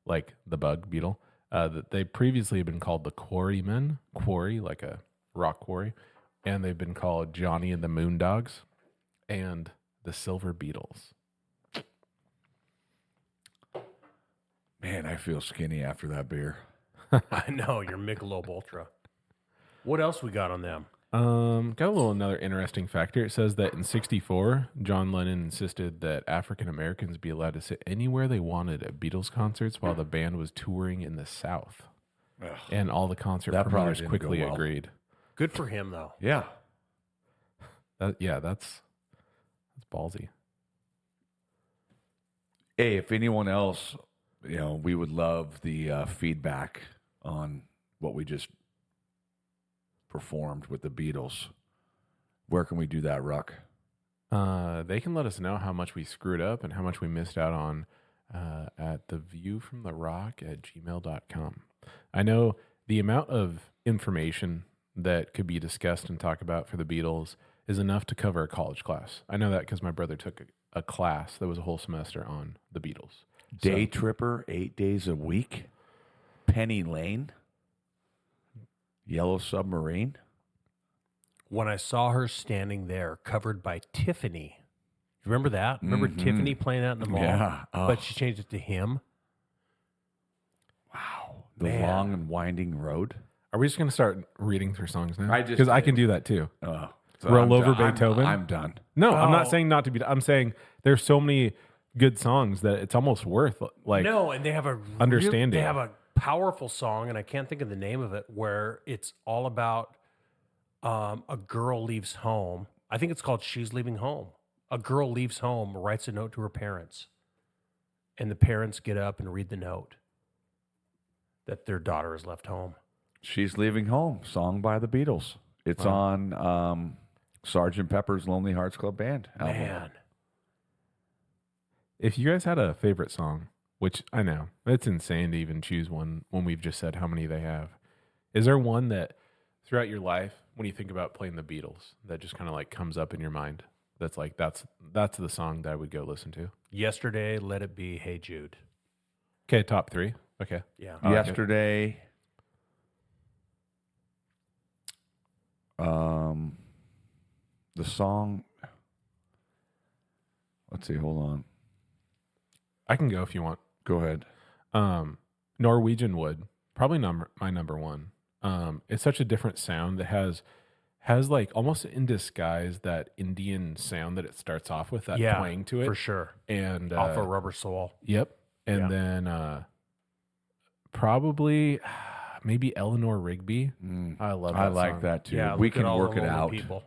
like the bug beetle. That they previously had been called the Quarrymen, quarry like a rock quarry, and they've been called Johnny and the Moondogs, and the Silver Beatles. Man, I feel skinny after that beer. I know. Your Michelob Ultra. What else we got on them? Got another interesting factor. It says that in '64, John Lennon insisted that African Americans be allowed to sit anywhere they wanted at Beatles concerts while the band was touring in the South. Ugh. And all the concert That probably promoters didn't quickly go well. agreed. Good for him, though. Yeah. That's ballsy. Hey, if anyone else, we would love the feedback on what we just performed with the Beatles. Where can we do that, Ruck? They can let us know how much we screwed up and how much we missed out on at theviewfromtherock@gmail.com. I know the amount of information that could be discussed and talked about for the Beatles is enough to cover a college class. I know that because my brother took a class that was a whole semester on the Beatles. Day Tripper, 8 days a week. Penny Lane. Yellow Submarine. When I saw her standing there, covered by Tiffany. You remember that? Remember Tiffany playing that in the mall? Yeah. Oh. But she changed it to him. Wow. The Man. Long and Winding Road. Are we just going to start reading through songs now? I just Because I did. can do that too. So Roll I'm over done. Beethoven? I'm done. No, I'm Oh. not saying not to be. I'm saying there's so many good songs that it's almost worth No, and they have a understanding. They have a powerful song, and I can't think of the name of it, where it's all about a girl leaves home. I think it's called "She's Leaving Home." A girl leaves home, writes a note to her parents, and the parents get up and read the note that their daughter has left home. She's Leaving Home, song by the Beatles. It's on Sgt. Pepper's Lonely Hearts Club Band album. Man, If you guys had a favorite song, which I know it's insane to even choose one when we've just said how many they have, is there one that throughout your life, when you think about playing the Beatles, that just kind of like comes up in your mind? That's like that's the song that I would go listen to. Yesterday, Let It Be, Hey Jude. Okay, top 3. Okay, Yeah, I like it. Yesterday. The song. Let's see. Hold on. I can go if you want. Go ahead. Norwegian Wood, probably my number one. It's such a different sound that has like almost in disguise that Indian sound that it starts off with, that yeah, twang to it. for sure. And Off of Rubber Soul. Yep. And Yeah. then probably maybe Eleanor Rigby. I love that I like song. that too. Yeah, we look at can all work the it lonely out. People.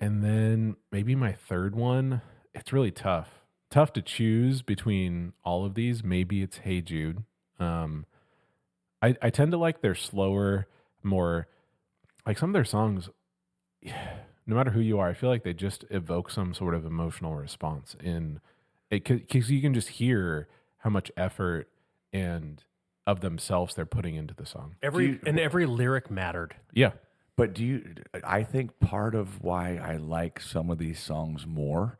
And then maybe my third one, it's really tough. Tough to choose between all of these. Maybe it's Hey Jude. I tend to like their slower, more like some of their songs, no matter who you are, I feel like they just evoke some sort of emotional response in it because you can just hear how much effort and of themselves they're putting into the song. Every lyric mattered. Yeah. But I think part of why I like some of these songs more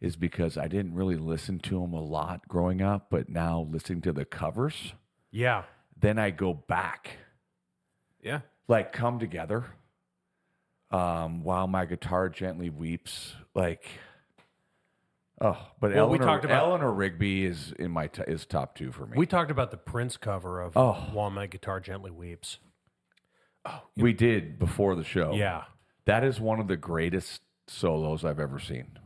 is because I didn't really listen to them a lot growing up, but now listening to the covers, Yeah. then I go back, Yeah. like Come Together, While My Guitar Gently Weeps, like, oh, but Well, we talked about- Eleanor Rigby is in my is top 2 for me. We talked about the Prince cover of While My Guitar Gently Weeps. We did before the show. Yeah. That is one of the greatest solos I've ever seen.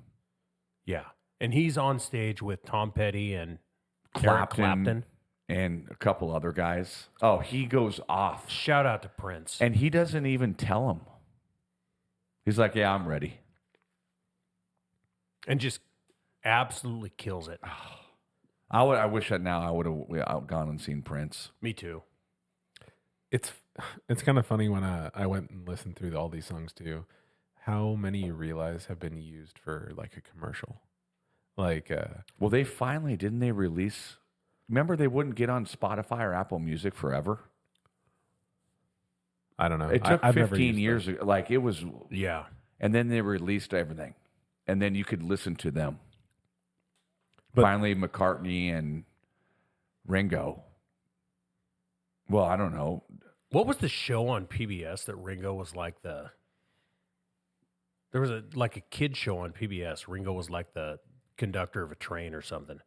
Yeah. And he's on stage with Tom Petty and Eric Clapton. And a couple other guys. Oh, he goes off. Shout out to Prince. And he doesn't even tell him. He's like, yeah, I'm ready. And just absolutely kills it. I wish that now I would have gone and seen Prince. Me too. It's kind of funny when I went and listened through all these songs too, how many you realize have been used for like a commercial. Like, Well, they finally, didn't they release? Remember, they wouldn't get on Spotify or Apple Music forever. I don't know. It took I've never 15 used years. those. Like it was, Yeah. and then they released everything, and then you could listen to them. But- Finally, McCartney and Ringo. Well, I don't know. What was the show on PBS that Ringo was like the... There was a kid show on PBS. Ringo was like the conductor of a train or something.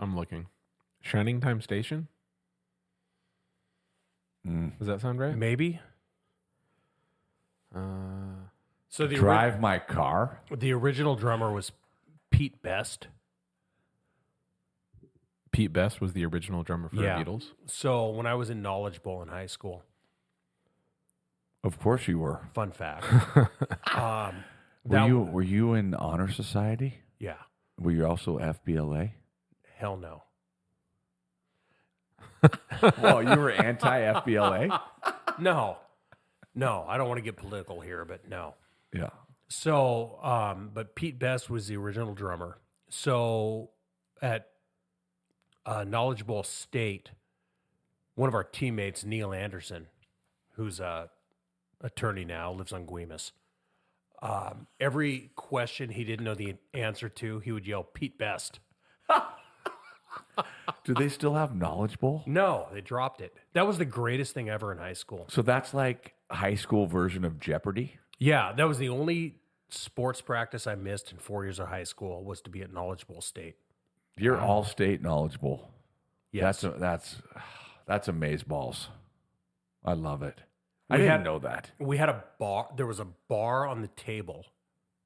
I'm looking. Shining Time Station? Does that sound right? Maybe. So the Drive My Car. the original drummer was Pete Best. Pete Best was the original drummer for the Yeah. Beatles. So when I was in Knowledge Bowl in high school, Of course you were. fun fact. Were you in Honor Society? Yeah. Were you also FBLA? Hell no. Well, you were anti-FBLA? No. No, I don't want to get political here, but no. Yeah. So, but Pete Best was the original drummer. So at Knowledge Bowl State, one of our teammates, Neil Anderson, who's a attorney now, lives on Guimas. Every question he didn't know the answer to, he would yell, Pete Best. Do they still have Knowledge Bowl? No, they dropped it. That was the greatest thing ever in high school. So that's like a high school version of Jeopardy? Yeah, that was the only sports practice I missed in 4 years of high school was to be at Knowledge Bowl State. You're all state Knowledge Bowl. Yes. That's amazeballs. I love it. I We didn't had- know that. We had a bar. There was a bar on the table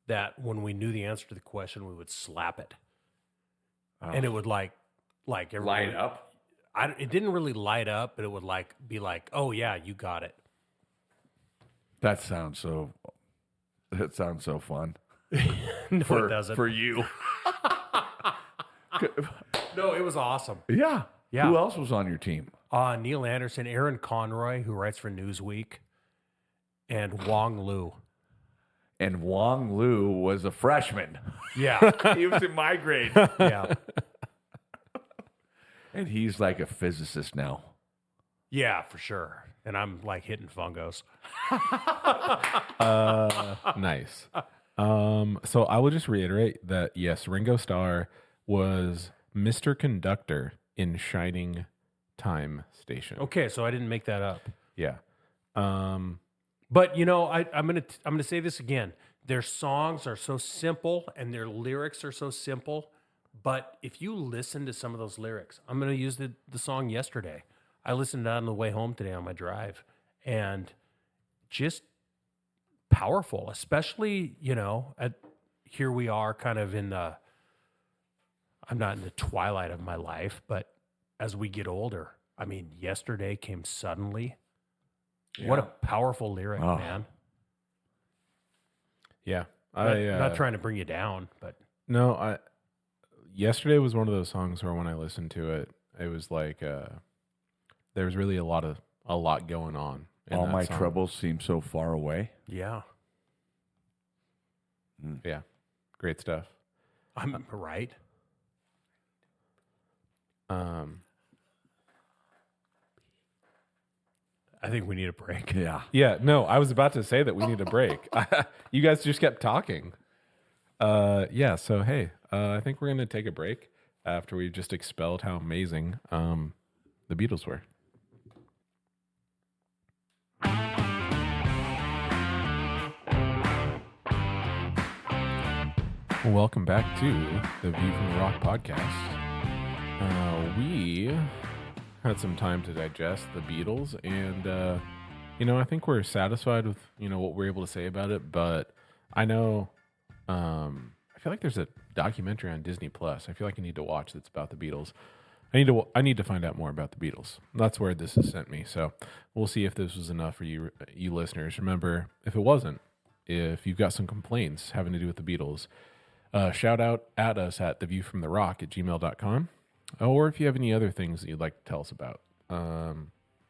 that when we knew the answer to the question, we would slap it. And it would like everyone, Light up. It didn't really light up, but it would be like, oh yeah, you got it. That sounds so fun. No, it doesn't. For you. No, it was awesome. Yeah. Yeah. Who else was on your team? Neil Anderson, Aaron Conroy, who writes for Newsweek, and Wong Lu. And Wong Lu was a freshman. Yeah, He was in my grade. yeah, And he's like a physicist now. yeah, for sure. And I'm like hitting fungos. Nice. So I will just reiterate that yes, Ringo Starr was Mr. Conductor in Shining Time Station. Okay, so I didn't make that up. Yeah. But you know, I'm gonna say this again. Their songs are so simple and their lyrics are so simple. But if you listen to some of those lyrics, I'm gonna use the song Yesterday. I listened to that on the way home today on my drive, and just powerful. Especially, you know, here we are, kind of in the. I'm not in the twilight of my life, but as we get older, I mean, Yesterday came suddenly. What a powerful lyric, Oh. man. Yeah. Not trying to bring you down, but No, yesterday was one of those songs where when I listened to it, it was like there was really a lot going on. In All that my song. troubles seem so far away. yeah, Yeah, great stuff. I'm right. I think we need a break. Yeah. Yeah, no, I was about to say that we need a break. You guys just kept talking. Yeah, so hey, I think we're gonna take a break after we just expelled how amazing the Beatles were. Welcome back to the View from the Rock podcast. We had some time to digest the Beatles, and I think we're satisfied with what we're able to say about it. But I know, I feel like there's a documentary on Disney Plus. I feel like I need to watch that's about the Beatles. I need to find out more about the Beatles. That's where this has sent me. So we'll see if this was enough for you listeners. Remember, if it wasn't, if you've got some complaints having to do with the Beatles, shout out at us at theviewfromtherock@gmail.com. Or if you have any other things that you'd like to tell us about,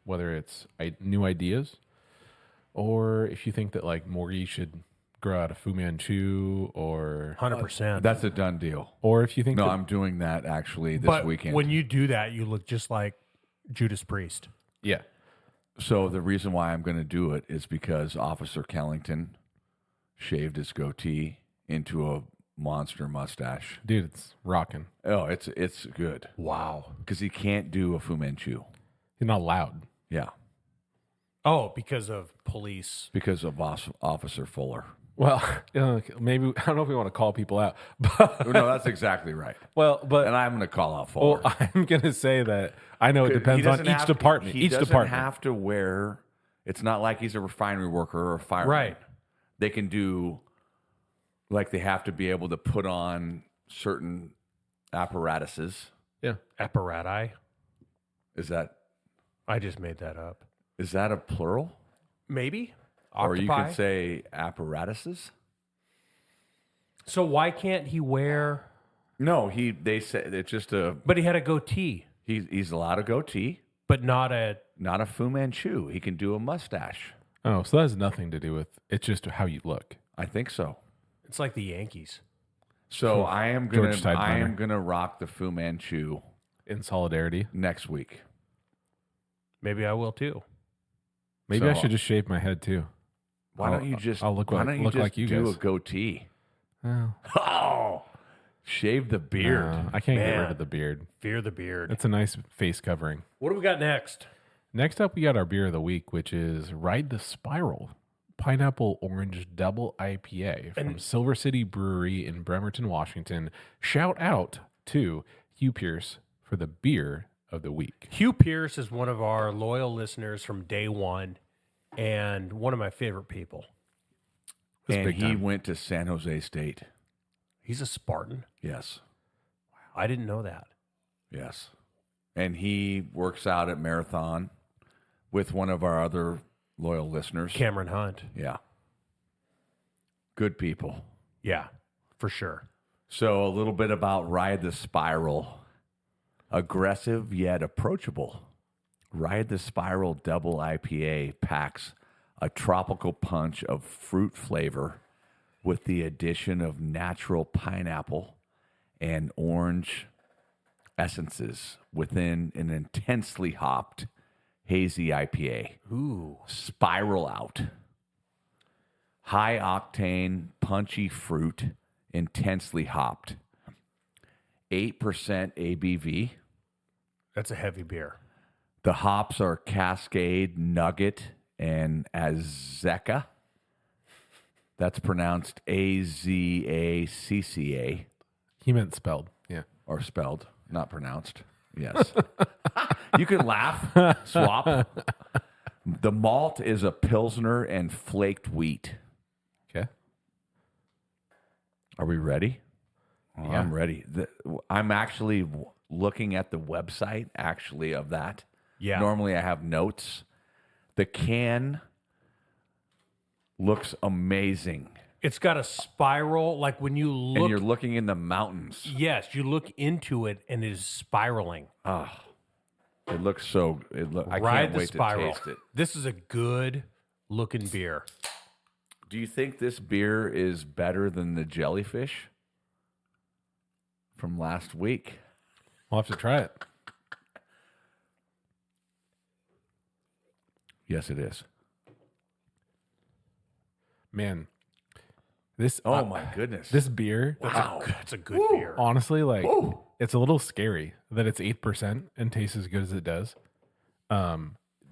whether it's new ideas, or if you think that like Morgie should grow out of Fu Manchu, or 100%. That's a done deal. or if you think No, that, I'm doing that actually this But weekend. when you do that, you look just like Judas Priest. yeah, So the reason why I'm going to do it is because Officer Kellington shaved his goatee into a monster mustache. dude, it's rocking. Oh, it's good Wow. because he can't do a Fu Manchu. He's not loud. Yeah, Oh, because of police. because of Officer Fuller. Well, maybe I don't know if we want to call people out, but No, that's exactly right. but And I'm going to call out Fuller. well, I'm gonna say that I know it depends on each department. He Each doesn't department. have to wear. It's not like he's a refinery worker or a fireman. Right. They can do, like they have to be able to put on certain apparatuses. Yeah, Apparati. Is that I just made that up. a plural? Maybe. Or you Octopi? could say apparatuses. So why can't he wear? No, they say it's just a. But he had a goatee, He's allowed a goatee, but not a. not a Fu Manchu. He can do a mustache. Oh, so that has nothing to do with it's just how you look. I think so. It's like the Yankees. So I am gonna George Steinbrenner. I am gonna rock the Fu Manchu In solidarity. next week. Maybe I will too. Maybe I So- should just shave my head too. Why don't you just I'll look why like, don't you look just like you do guys. a goatee? Well, Oh, shave the beard. I can't get Man. rid of the beard. Fear the beard. It's a nice face covering. What do we got next? Next up, we got our beer of the week, which is Ride the Spiral Pineapple Orange Double IPA from Silver City Brewery in Bremerton, Washington. Shout out to Hugh Pierce for the beer of the week. Hugh Pierce is one of our loyal listeners from day one and one of my favorite people. And big he time. went to San Jose State. He's a Spartan. Yes. I didn't know that. Yes. And he works out at Marathon with one of our other loyal listeners. Cameron Hunt. Yeah. Good people. Yeah, for sure. So a little bit about Ride the Spiral. Aggressive yet approachable. Ride the Spiral Double IPA packs a tropical punch of fruit flavor with the addition of natural pineapple and orange essences within an intensely hopped hazy IPA. Ooh. Spiral out. High octane, punchy fruit, intensely hopped. 8% ABV. That's a heavy beer. The hops are Cascade, Nugget, and Azeka. That's pronounced Azacca, He meant spelled. Yeah. or spelled, not pronounced. Yes. You can laugh, swap. The malt is a Pilsner and flaked wheat. Okay. Are we ready? Oh, Yeah. I'm ready. I'm actually looking at the website, of that. Yeah. Normally I have notes. The can looks amazing. It's got a spiral, like when you look. And you're looking in the mountains. Yes, you look into it and it is spiraling. It looks so. I Ride can't the wait spiral. to taste it. This is a good looking beer. Do you think this beer is better than the jellyfish from last week? I'll have to try it. Yes, it is. Man, this Oh my goodness! this beer, That's a good beer. honestly, like it's a little scary that it's 8% and tastes as good as it does.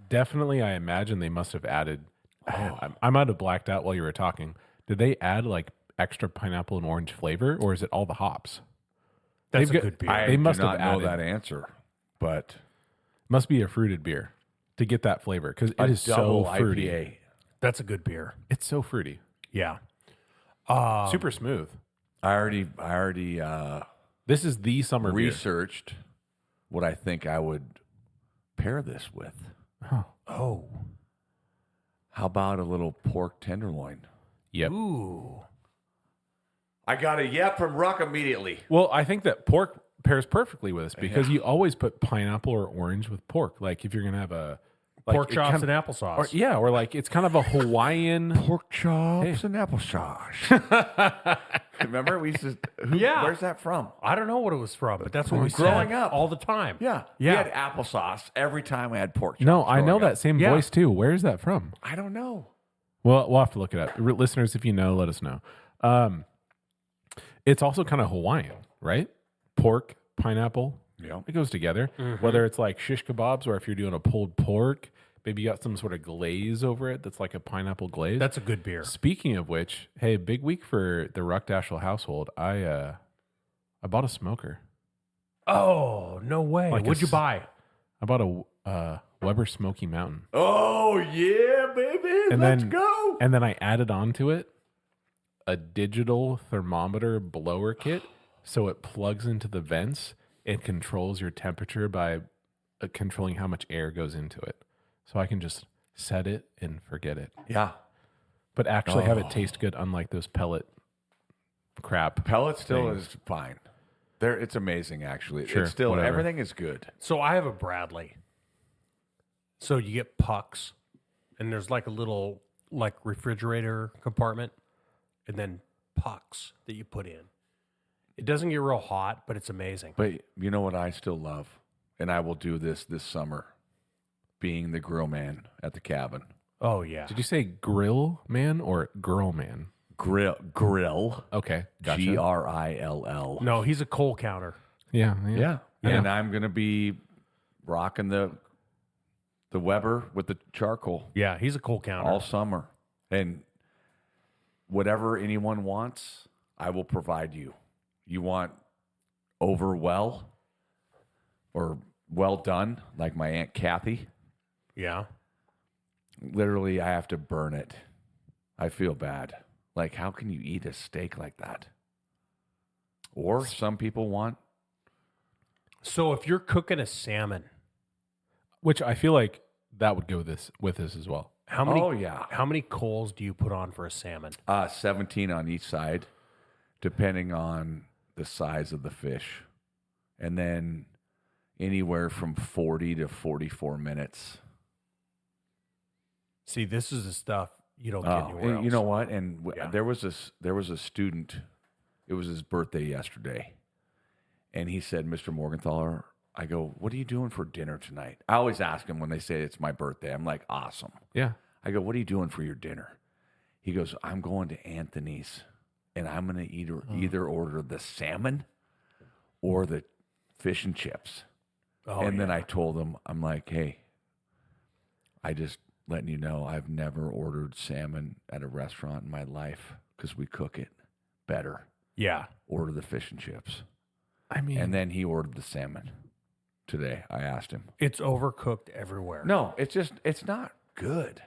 Definitely, I imagine they must have added. I might have blacked out while you were talking. Did they add like extra pineapple and orange flavor, or is it all the hops? That's They've a got- good beer. I They must do not have know added- that answer, but Must be a fruited beer to get that flavor because it a is so double fruity. IPA. That's a good beer. It's so fruity, Yeah. super smooth. I already This is the summer beer. researched what I think I would pair this with. Oh. How about a little pork tenderloin? Yep. Ooh. I got a yep from Ruck immediately. Well, I think that pork pairs perfectly with this because you always put pineapple or orange with pork. Like if you're gonna have a like, Pork it chops kind and of- applesauce. or like it's kind of a Hawaiian. Pork chops and applesauce. Remember, we used to. Yeah. Where's that from? I don't know what it was from, but that's what we Growing said up. all the time. Yeah, Yeah. We had applesauce every time we had pork chops. No, I know growing up. that same Yeah. voice too. Where is that from? I don't know. Well, we'll have to look it up. Listeners, if you know, let us know. It's also kind of Hawaiian, right? Pork, pineapple. Yeah. It goes together. Whether it's like shish kebabs or if you're doing a pulled pork, maybe you got some sort of glaze over it that's like a pineapple glaze. That's a good beer. Speaking of which, hey, big week for the Ruckdashel household. I bought a smoker. Oh, no way. Like What'd you a s- buy? I bought a Weber Smoky Mountain. Oh yeah, baby. And Let's then- go. And then I added onto it a digital thermometer blower kit so it plugs into the vents and controls your temperature by controlling how much air goes into it. So I can just set it and forget it. Yeah. But actually have it taste good, unlike those pellet crap. Pellet still things. is fine. It's amazing actually. Sure, It's still whatever. everything is good. So I have a Bradley. So you get pucks, and there's like a little like refrigerator compartment, and then pucks that you put in. It doesn't get real hot, but it's amazing. But you know what I still love, and I will do this summer, being the grill man at the cabin. Oh yeah. Did you say grill man or girl man? Grill. Okay. Gotcha. Grill. No, he's a coal counter. Yeah. Yeah. Yeah. And I'm gonna be rocking the Weber with the charcoal Yeah, he's a coal counter. all summer. And whatever anyone wants, I will provide you. You want over well or well done, like my Aunt Kathy? Yeah. Literally, I have to burn it. I feel bad. Like, how can you eat a steak like that? Or some people want. So if you're cooking a salmon, Which I feel like that would go with this as well. how many Oh, yeah. how many coals do you put on for a salmon? 17 on each side, depending on the size of the fish. And then anywhere from 40 to 44 minutes. See, this is the stuff you don't get Oh, anywhere and else. you know what? And Yeah. there was a student. It was his birthday yesterday, and he said, "Mr. Morgenthaler," I go, "What are you doing for dinner tonight?" I always ask him when they say it's my birthday. I'm like, "Awesome." Yeah. I go, "What are you doing for your dinner?" He goes, "I'm going to Anthony's, and I'm going to either order the salmon or the fish and chips." Oh, and then yeah. I told him, I'm like, "Hey, I just letting you know I've never ordered salmon at a restaurant in my life because we cook it better. Yeah. Order the fish and chips." I mean, And then he ordered the salmon today. I asked him. It's overcooked everywhere. No, it's not good.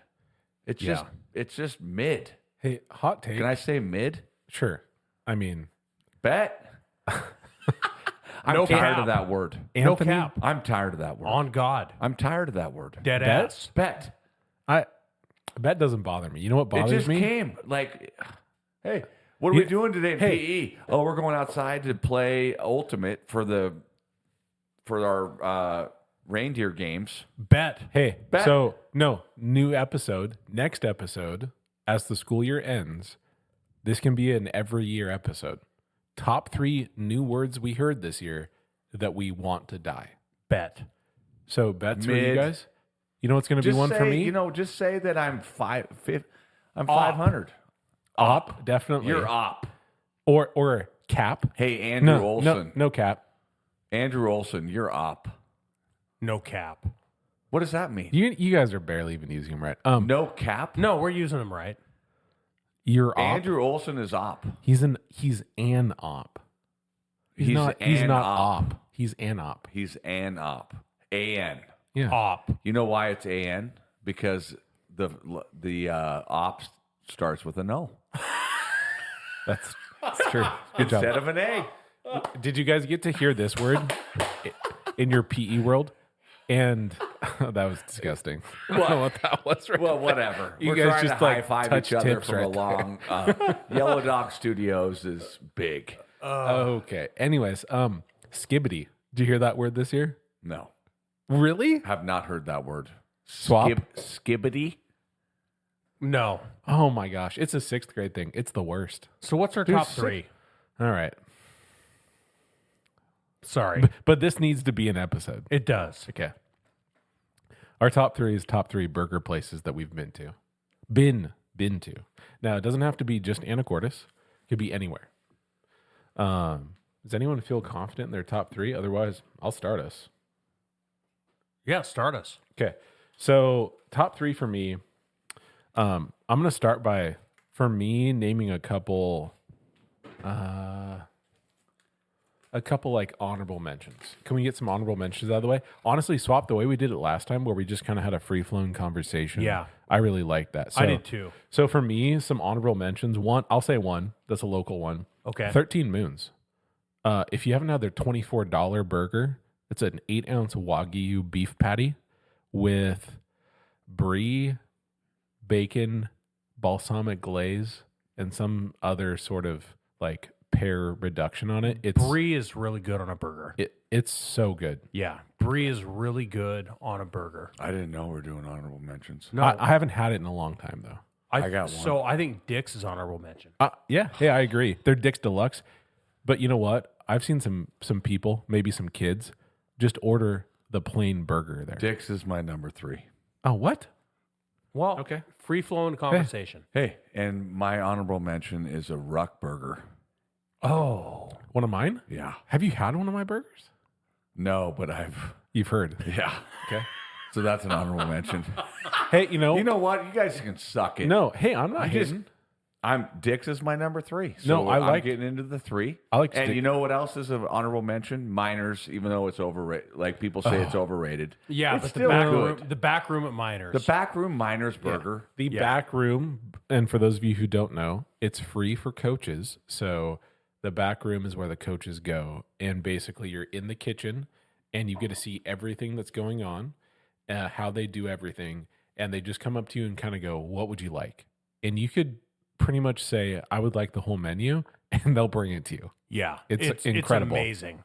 It's just mid. hey, hot take. Can I say mid? Sure. I mean, Bet. I'm No tired cap. of that word. No Anthony, cap. I'm tired of that word. On God. I'm tired of that word. Dead Bet? ass. Bet. that doesn't bother me. You know what It bothers just me? came like Hey, what are we doing today in Hey. PE? Oh, we're going outside to play Ultimate for our reindeer games. Bet. Hey, Bet. so no, new episode, next episode, as the school year ends, this can be an every year episode. Top 3 new words we heard this year that we want to die. Bet. So bets for you Mid. guys? You know what's going to be Just one say, for me? just say that I'm 500. Op, definitely. You're op. Or cap. Hey, Andrew Olson. No cap. Andrew Olson, you're op. No cap. What does that mean? You guys are barely even using them right. No cap? No, we're using them right. You're op. Andrew Olson is op. He's an op. He's not an op. He's an op. He's an op. AN. Yeah. Op. You know why it's AN? Because the op starts with an O That's true. Good job. instead of an A. Did you guys get to hear this word in your PE world? And that was disgusting. I don't know what that was. Right Well, whatever. You We're guys trying just, to like, high five touch each other tips from right a long. Yellow Dog Studios is big. Okay. Anyways, skibbity. Did you hear that word this year? No, Really? have not heard that word. Swap? Skibbity. No. Oh my gosh. It's a 6th grade thing. It's the worst. So what's our There's top six- 3? All right. Sorry. But this needs to be an episode. It does. Okay. Our top 3 is top 3 burger places that we've been to. Been to. Now, it doesn't have to be just Anacortes. It could be anywhere. Does anyone feel confident in their top 3? Otherwise, I'll start us. Yeah, start us. Okay. So, top 3 for me, I'm going to start by, for me, naming a couple like honorable mentions. Can we get some honorable mentions out of the way? Honestly, Swap, the way we did it last time where we just kind of had a free-flowing conversation. Yeah. I really liked that. So, I did too. So for me, some honorable mentions. I'll say one. That's a local one. Okay. 13 Moons. If you haven't had their $24 burger, it's an 8-ounce Wagyu beef patty with brie, bacon, balsamic glaze, and some other sort of like pear reduction on it. Brie is really good on a burger. It's so good. Yeah. Brie is really good on a burger. I didn't know we're doing honorable mentions. No. I haven't had it in a long time though. I got one. So I think Dick's is honorable mention. Yeah, I agree. They're Dick's Deluxe, but you know what? I've seen some people, maybe some kids, just order the plain burger there. Dick's is my number 3. Oh, what? Well, Okay. Free flowing conversation. Hey, and my honorable mention is a Ruck Burger. Oh. One of mine? Yeah. Have you had one of my burgers? No, but I've. You've heard. Yeah. Okay. So that's an honorable mention. Hey, you know You know what? You guys can suck it. no. Hey, I'm not You just- hating. Dick's is my number 3. So No, I I'm like- getting into the 3. I like And Dick- you know what else is an honorable mention? Miners, even though it's overrated. Like people say it's overrated. Yeah, it's but still good. the back room at Miners. The backroom Miners burger. The back room, and for those of you who don't know, it's free for coaches. So the back room is where the coaches go, and basically you're in the kitchen, and you get to see everything that's going on, how they do everything, and they just come up to you and kind of go, "What would you like?" And you could pretty much say, "I would like the whole menu," and they'll bring it to you. Yeah. It's incredible. It's amazing.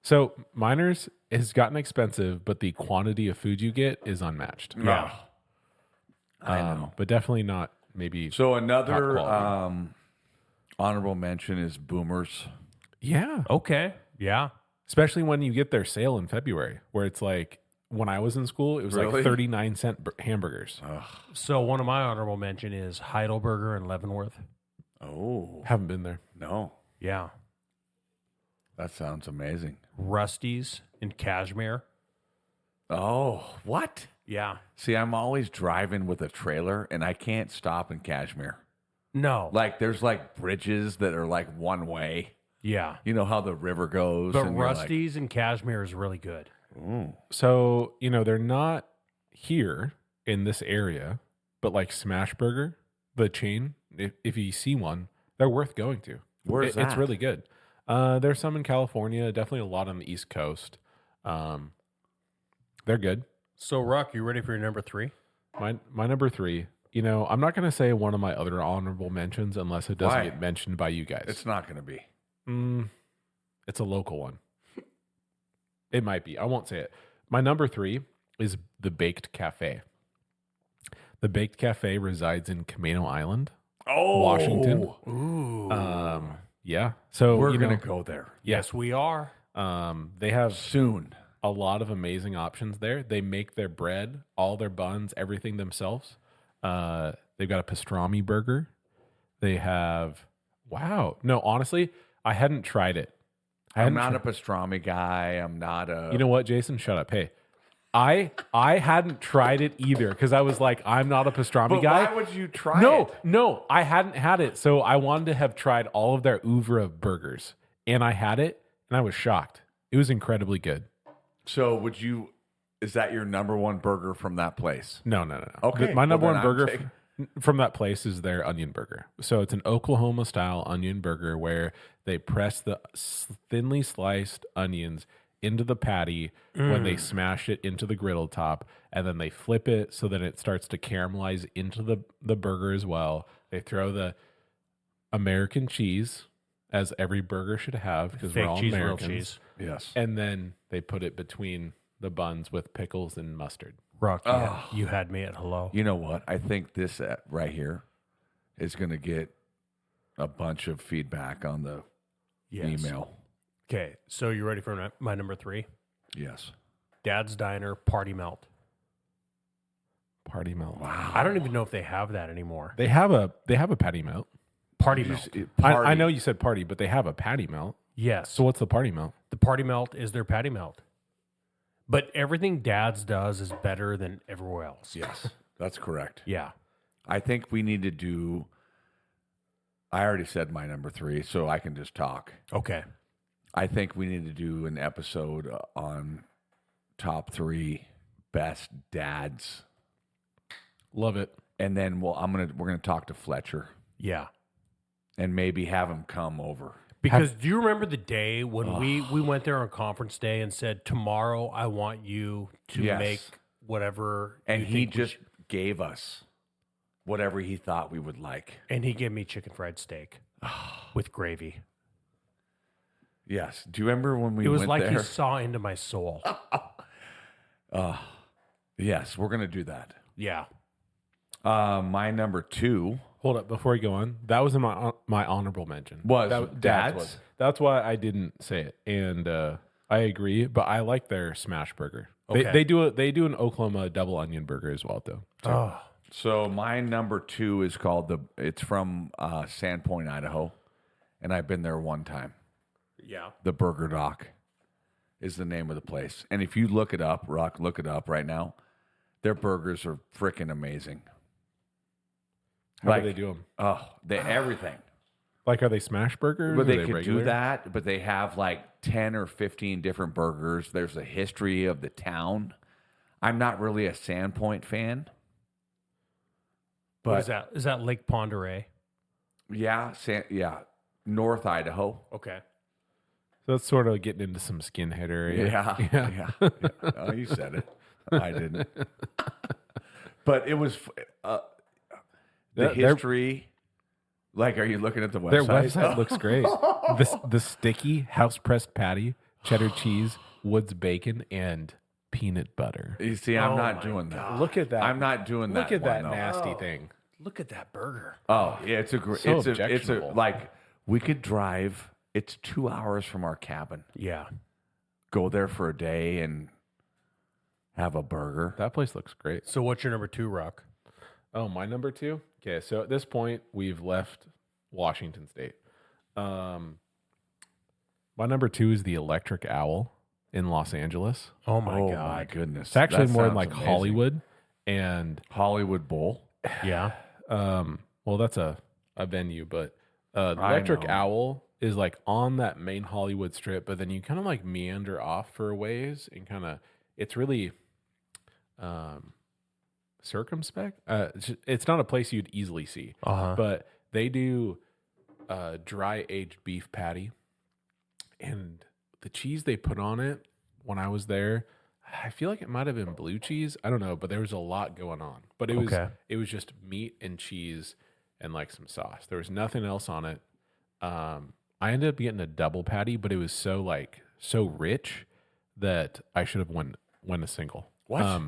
So Miners has gotten expensive, but the quantity of food you get is unmatched. Yeah. I know. But definitely not maybe. So another quality. honorable mention is Boomers. Yeah. Okay. Yeah. Especially when you get their sale in February, where it's like when I was in school, it was Really? like 39-cent hamburgers. So one of my honorable mention is Heidelberger and Leavenworth. Oh, Haven't been there. no. Yeah. That sounds amazing. Rusty's in Cashmere. Oh, what? Yeah. See, I'm always driving with a trailer and I can't stop in Kashmir. No. Like there's like bridges that are like one way. Yeah. You know how the river goes. But and you're like, Rusty's in Cashmere is really good. "Ooh." So, they're not here in this area, but like Smashburger, the chain, if you see one, they're worth going to. Where's It's that? really good. There's some in California, definitely a lot on the East Coast. They're good. So, Ruck, you ready for your number 3? My number 3, you know, I'm not going to say one of my other honorable mentions unless it doesn't Why? get mentioned by you guys. It's not going to be. It's a local one. It might be. I won't say it. My number 3 is the Baked Cafe. The Baked Cafe resides in Camino Island, Washington. Ooh. Yeah. So We're you going know, to go there Yes, we are. they have soon. a lot of amazing options there. They make their bread, all their buns, everything themselves. They've got a pastrami burger. They have, wow. No, honestly, I hadn't tried it. I'm not a pastrami guy. I'm not a. You know what, Jason? Shut up. Hey, I hadn't tried it either because I was like, I'm not a pastrami but guy. why would you try No, it? no, I hadn't had it. So I wanted to have tried all of their oeuvre of burgers. And I had it and I was shocked. It was incredibly good. So would you? Is that your number one burger from that place? No. Okay, My number well, one then I'm burger taking- from that place is their onion burger. So it's an Oklahoma style onion burger where they press the thinly sliced onions into the patty when they smash it into the griddle top, and then they flip it so that it starts to caramelize into the burger as well. They throw the American cheese, as every burger should have, because we're Fake all cheese, real Americans. cheese. Yes. And then they put it between the buns with pickles and mustard. Rock, you had me at hello. You know what? I think this right here is going to get a bunch of feedback on the email. Okay, so you ready for my number 3? Yes. Dad's Diner Party Melt. Party melt. Wow. I don't even know if they have that anymore. They have a patty melt. Party Melt. I know you said party, but they have a patty melt. Yes. So what's the party melt? The Party Melt is their patty melt. But everything Dad's does is better than everywhere else. Yes, that's correct. Yeah. I think we need to do. I already said my number 3, so I can just talk. Okay. I think we need to do an episode on top 3 best dads, Love it. and then we're gonna talk to Fletcher Yeah. and maybe have him come over. Because do you remember the day when we went there on conference day and said, tomorrow I want you to Yes. make whatever And you he think we just gave us whatever he thought we would like. and he gave me chicken fried steak with gravy. Yes. Do you remember when we It was went like there? he saw into my soul. Yes, we're gonna do that. Yeah. My number 2. Hold up before you go on. That was in my honorable mention. Was Dad's Dad's? was. That's why I didn't say it, and I agree. But I like their smash burger. Okay. They do an Oklahoma double onion burger as well, though. Oh, So my number 2 is called it's from Sandpoint, Idaho, and I've been there one time. yeah. The Burger Doc is the name of the place, and if you look it up, look it up right now. Their burgers are freaking amazing. How do they do them? Oh, everything. Like, are they smash burgers? But Are they could regular? do that, but they have like 10 or 15 different burgers. There's a history of the town. I'm not really a Sandpoint fan. What is that? Is that Lake Ponderay? Yeah, North Idaho. Okay. So that's sort of getting into some skinhead area. Yeah. Oh, you said it. I didn't. But it was the Their- history. Like, are you looking at the website? Their website looks great. The sticky house pressed patty, cheddar cheese, Woods bacon, and peanut butter. You see, I'm Oh not my doing that. Look at that. I'm not doing that. Look at that one, though. nasty thing. Look at that burger. Oh, yeah, it's a great. So it's a objectionable. like we could drive. It's 2 hours from our cabin. Yeah. Go there for a day and have a burger. That place looks great. So what's your number 2, Rock? Oh, my number 2? Okay, so at this point, we've left Washington State. My number 2 is the Electric Owl in Los Angeles. Oh my My God. goodness! It's actually That more in sounds like amazing. Hollywood. And, Hollywood Bowl. Yeah. well, that's a venue, but the I Electric know. Owl is like on that main Hollywood strip, but then you kind of like meander off for a ways and kind of, it's really circumspect. It's not a place you'd easily see, Uh-huh. but they do dry aged beef patty, and the cheese they put on it when I was there, I feel like it might have been blue cheese. I don't know, but there was a lot going on. But Okay. it was just meat and cheese and like some sauce. There was nothing else on it. I ended up getting a double patty, but it was so rich that I should have won a single. What?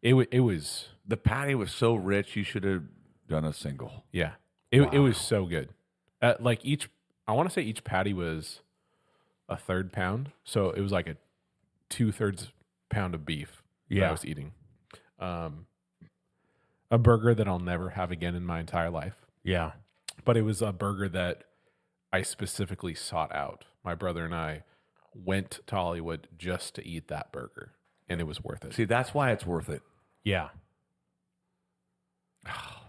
It was The patty was so rich, you should have done a single. yeah. It was so good. Like I want to say each patty was a third pound, so it was like a 2/3 pound of beef that I was eating. A burger that I'll never have again in my entire life. Yeah. But it was a burger that I specifically sought out. My brother and I went to Hollywood just to eat that burger, and it was worth it. See, that's why it's worth it. Yeah.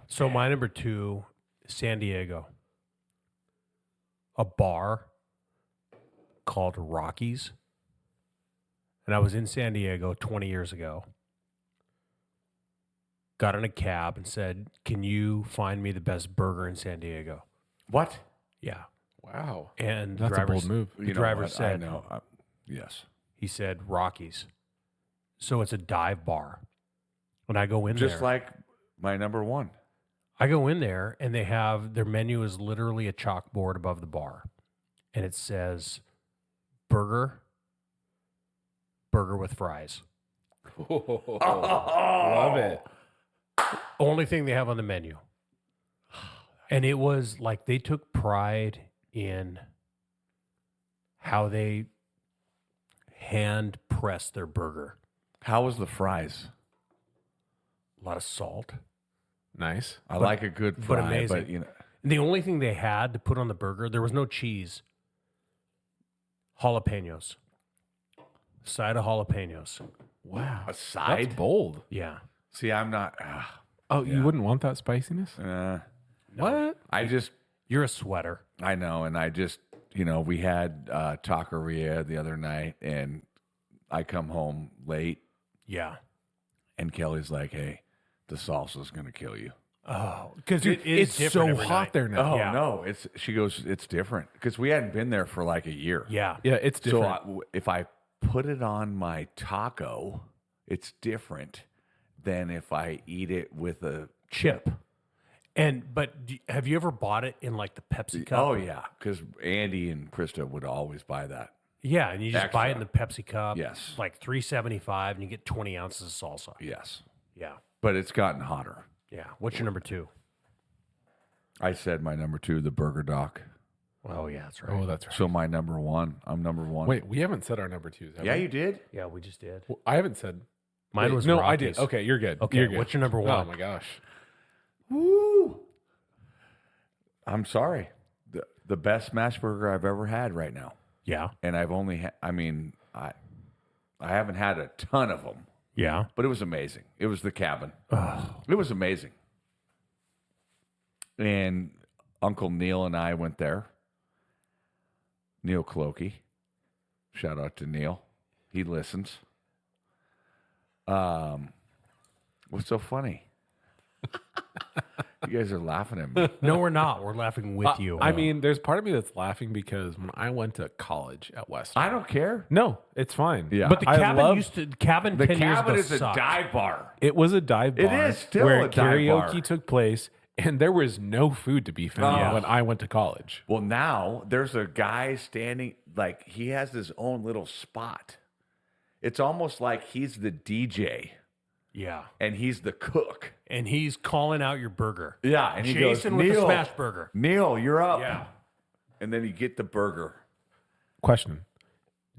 So my number 2, San Diego. A bar called Rockies. And I was in San Diego 20 years ago. Got in a cab and said, "Can you find me the best burger in San Diego?" What? Yeah. Wow, And that's a bold move. The driver said, I know. Yes. he said, "Rockies." So it's a dive bar. When I go in Just there, like my number 1. I go in there and they have their menu is literally a chalkboard above the bar. And it says burger with fries. Love it. Only thing they have on the menu. And it was like they took pride in how they hand pressed their burger. How was the fries? A lot of salt. Nice. I like a good fry, but amazing. you know, And the only thing they had to put on the burger, there was no cheese. Jalapenos. Side of jalapenos. Wow, a side. that's bold. Yeah. See, I'm not. Oh, you wouldn't want that spiciness? What? I just, You're a sweater. I know, and I just, we had taqueria the other night, and I come home late, Yeah. and Kelly's like, "Hey, the salsa's gonna kill you." Oh, because Dude, it is it's different so every hot night. there now. Oh Yeah. no, she goes, it's different because we hadn't been there for like a year. Yeah. Yeah, it's So different. if I put it on my taco, it's different than if I eat it with a Chip. But have you ever bought it in like the Pepsi cup? Oh yeah, because Andy and Krista would always buy that. Yeah, and you just buy it in the Extra. Pepsi cup. Yes. Like $3.75 and you get 20 ounces of salsa. Yes, Yeah. but it's gotten hotter. Yeah. What's your number 2? I said my number 2, the Burger Doc. Oh, yeah, that's right. Oh, that's right. So my number 1, I'm number 1. Wait, we haven't said our number 2s. Have yeah, we? you did. Yeah, we just did. Well, I haven't said. Mine Wait, was no, Rockies. I did. Okay, you're good. Okay, You're good. what's your number Oh 1? my gosh. Woo! I'm sorry. The best smash burger I've ever had right now, Yeah. and I've only. I haven't had a ton of them, Yeah. but it was amazing. It was the cabin. It was amazing. And Uncle Neil and I went there. Neil Clokey. Shout out to Neil. He listens. What's so funny? You guys are laughing at me. No, we're not. We're laughing with you. I mean, there's part of me that's laughing because when I went to college at Western. I don't care. No, it's fine. Yeah. but the I cabin love- used to cabin The 10 years cabin ago is a sucked. dive bar. It was a dive It bar is still where a dive karaoke bar. took place, and there was no food to be found Yeah. when I went to college. Well, now there's a guy standing, like he has his own little spot. It's almost like he's the DJ Yeah. and he's the cook. And he's calling out your burger. Yeah, and he Jason goes, with the "Neil, smash burger. Neil, you're up." Yeah. And then you get the burger. Question: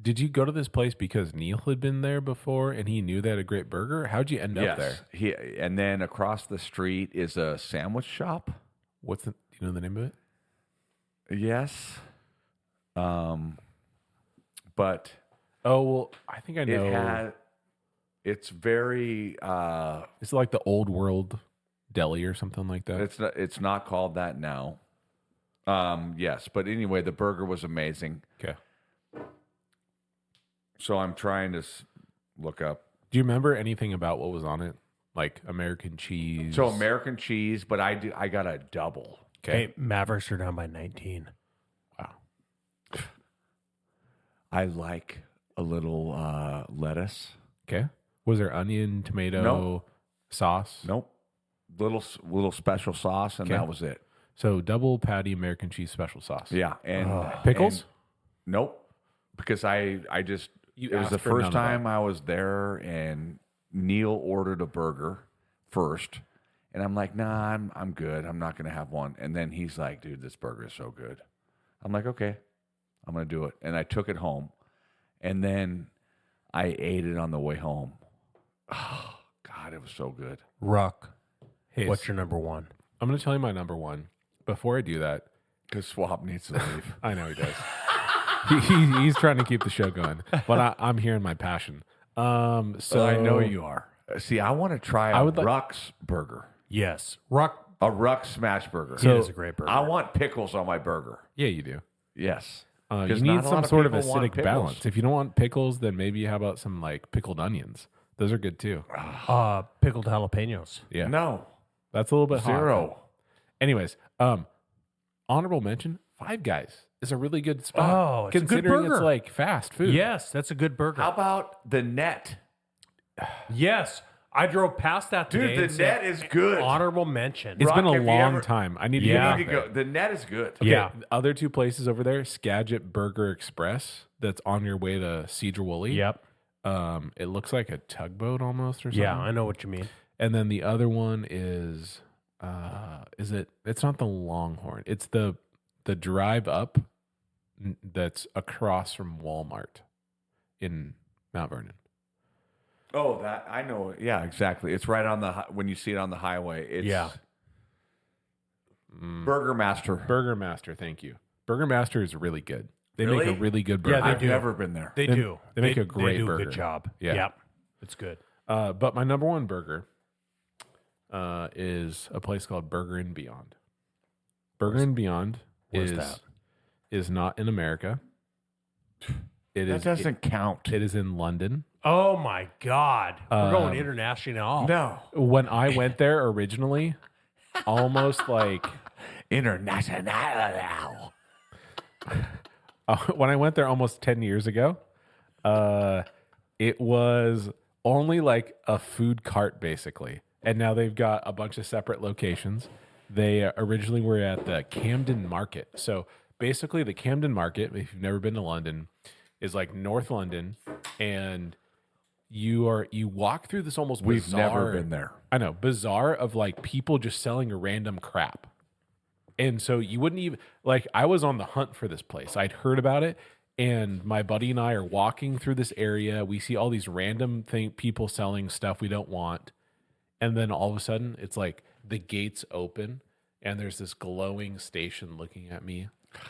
did you go to this place because Neil had been there before and he knew they had a great burger? How'd you end up there? And then across the street is a sandwich shop. What's the? Do you know the name of it? Yes. But Oh well, I think I know. it's very It's like the Old World Deli or something like that. it's not called that now. Yes, but anyway, the burger was amazing. Okay. So I'm trying to look up. Do you remember anything about what was on it? Like American cheese. So American cheese, but I got a double. Okay. Hey, Mavericks are down by 19. Wow. I like a little lettuce Okay. Was there onion, tomato, No. sauce? Nope. Little special sauce, and Okay. that was it. So double patty American cheese special sauce. Yeah, and Pickles? and- nope, because I just You it was asked the for none first of that. time I was there, and Neil ordered a burger first, and I'm like, nah, I'm good. I'm not gonna have one. And then he's like, dude, this burger is so good. I'm like, okay, I'm gonna do it. And I took it home, and then I ate it on the way home. Oh God, it was so good. Ruck, Hey, what's your number one? I'm going to tell you my number one. Before I do that, Because Swap needs to leave. I know he does. He's trying to keep the show going, but I'm hearing my passion. So I know you are. See, I want to try I a would like- Ruck's burger. Yes, Ruck. A Ruck smash burger. It is a great burger. I want pickles on my burger. Yeah, you do. Yes. You 'Cause need not a lot some of sort of people want acidic pickles. balance. If you don't want pickles, then maybe how about some like pickled onions? Those are good too. Pickled jalapenos. Yeah, No. that's a little bit hot. Zero. Anyways, honorable mention: Five Guys is a really good spot. Oh, it's a good considering it's burger. like fast food. Yes, that's a good burger. How about the net? Yes, I drove past that today. Dude, and the said, net is good. Honorable mention. It's been Rock, a have you long ever- time. I need to You get Yeah. back need to there. go. The net is good. Okay, Yeah. the other two places over there, Skagit Burger Express, that's on your way to Cedar Woolley. Yep. It looks like a tugboat almost or something. Yeah, I know what you mean. And then the other one is it's not the Longhorn. It's the drive up that's across from Walmart in Mount Vernon. Oh, that I know. Yeah, exactly. It's right on the when you see it on the highway. It's Yeah. Burger Master. Burger Master, thank you. Burger Master is really good. They make Really? a really good burger. Yeah, they I've do. never been there. They do. they make a great they do burger. Good job. Yeah. Yep. It's good. But my number one burger is a place called Burger and Beyond. Burger and Beyond where's is that? is not in America. It That is doesn't count. it is in London. Oh my God. We're going international. No. When I went there originally, almost like International. when I went there almost 10 years ago, it was only like a food cart basically. And now they've got a bunch of separate locations. They originally were at the Camden Market. So basically the Camden Market, if you've never been to London, is like North London, and you walk through this almost We've bizarre, never been there. I know, bizarre of like people just selling random crap. And so you wouldn't even like I was on the hunt for this place. I'd heard about it, and my buddy and I are walking through this area. We see all these random people selling stuff we don't want. And then all of a sudden it's like the gates open and there's this glowing station looking at me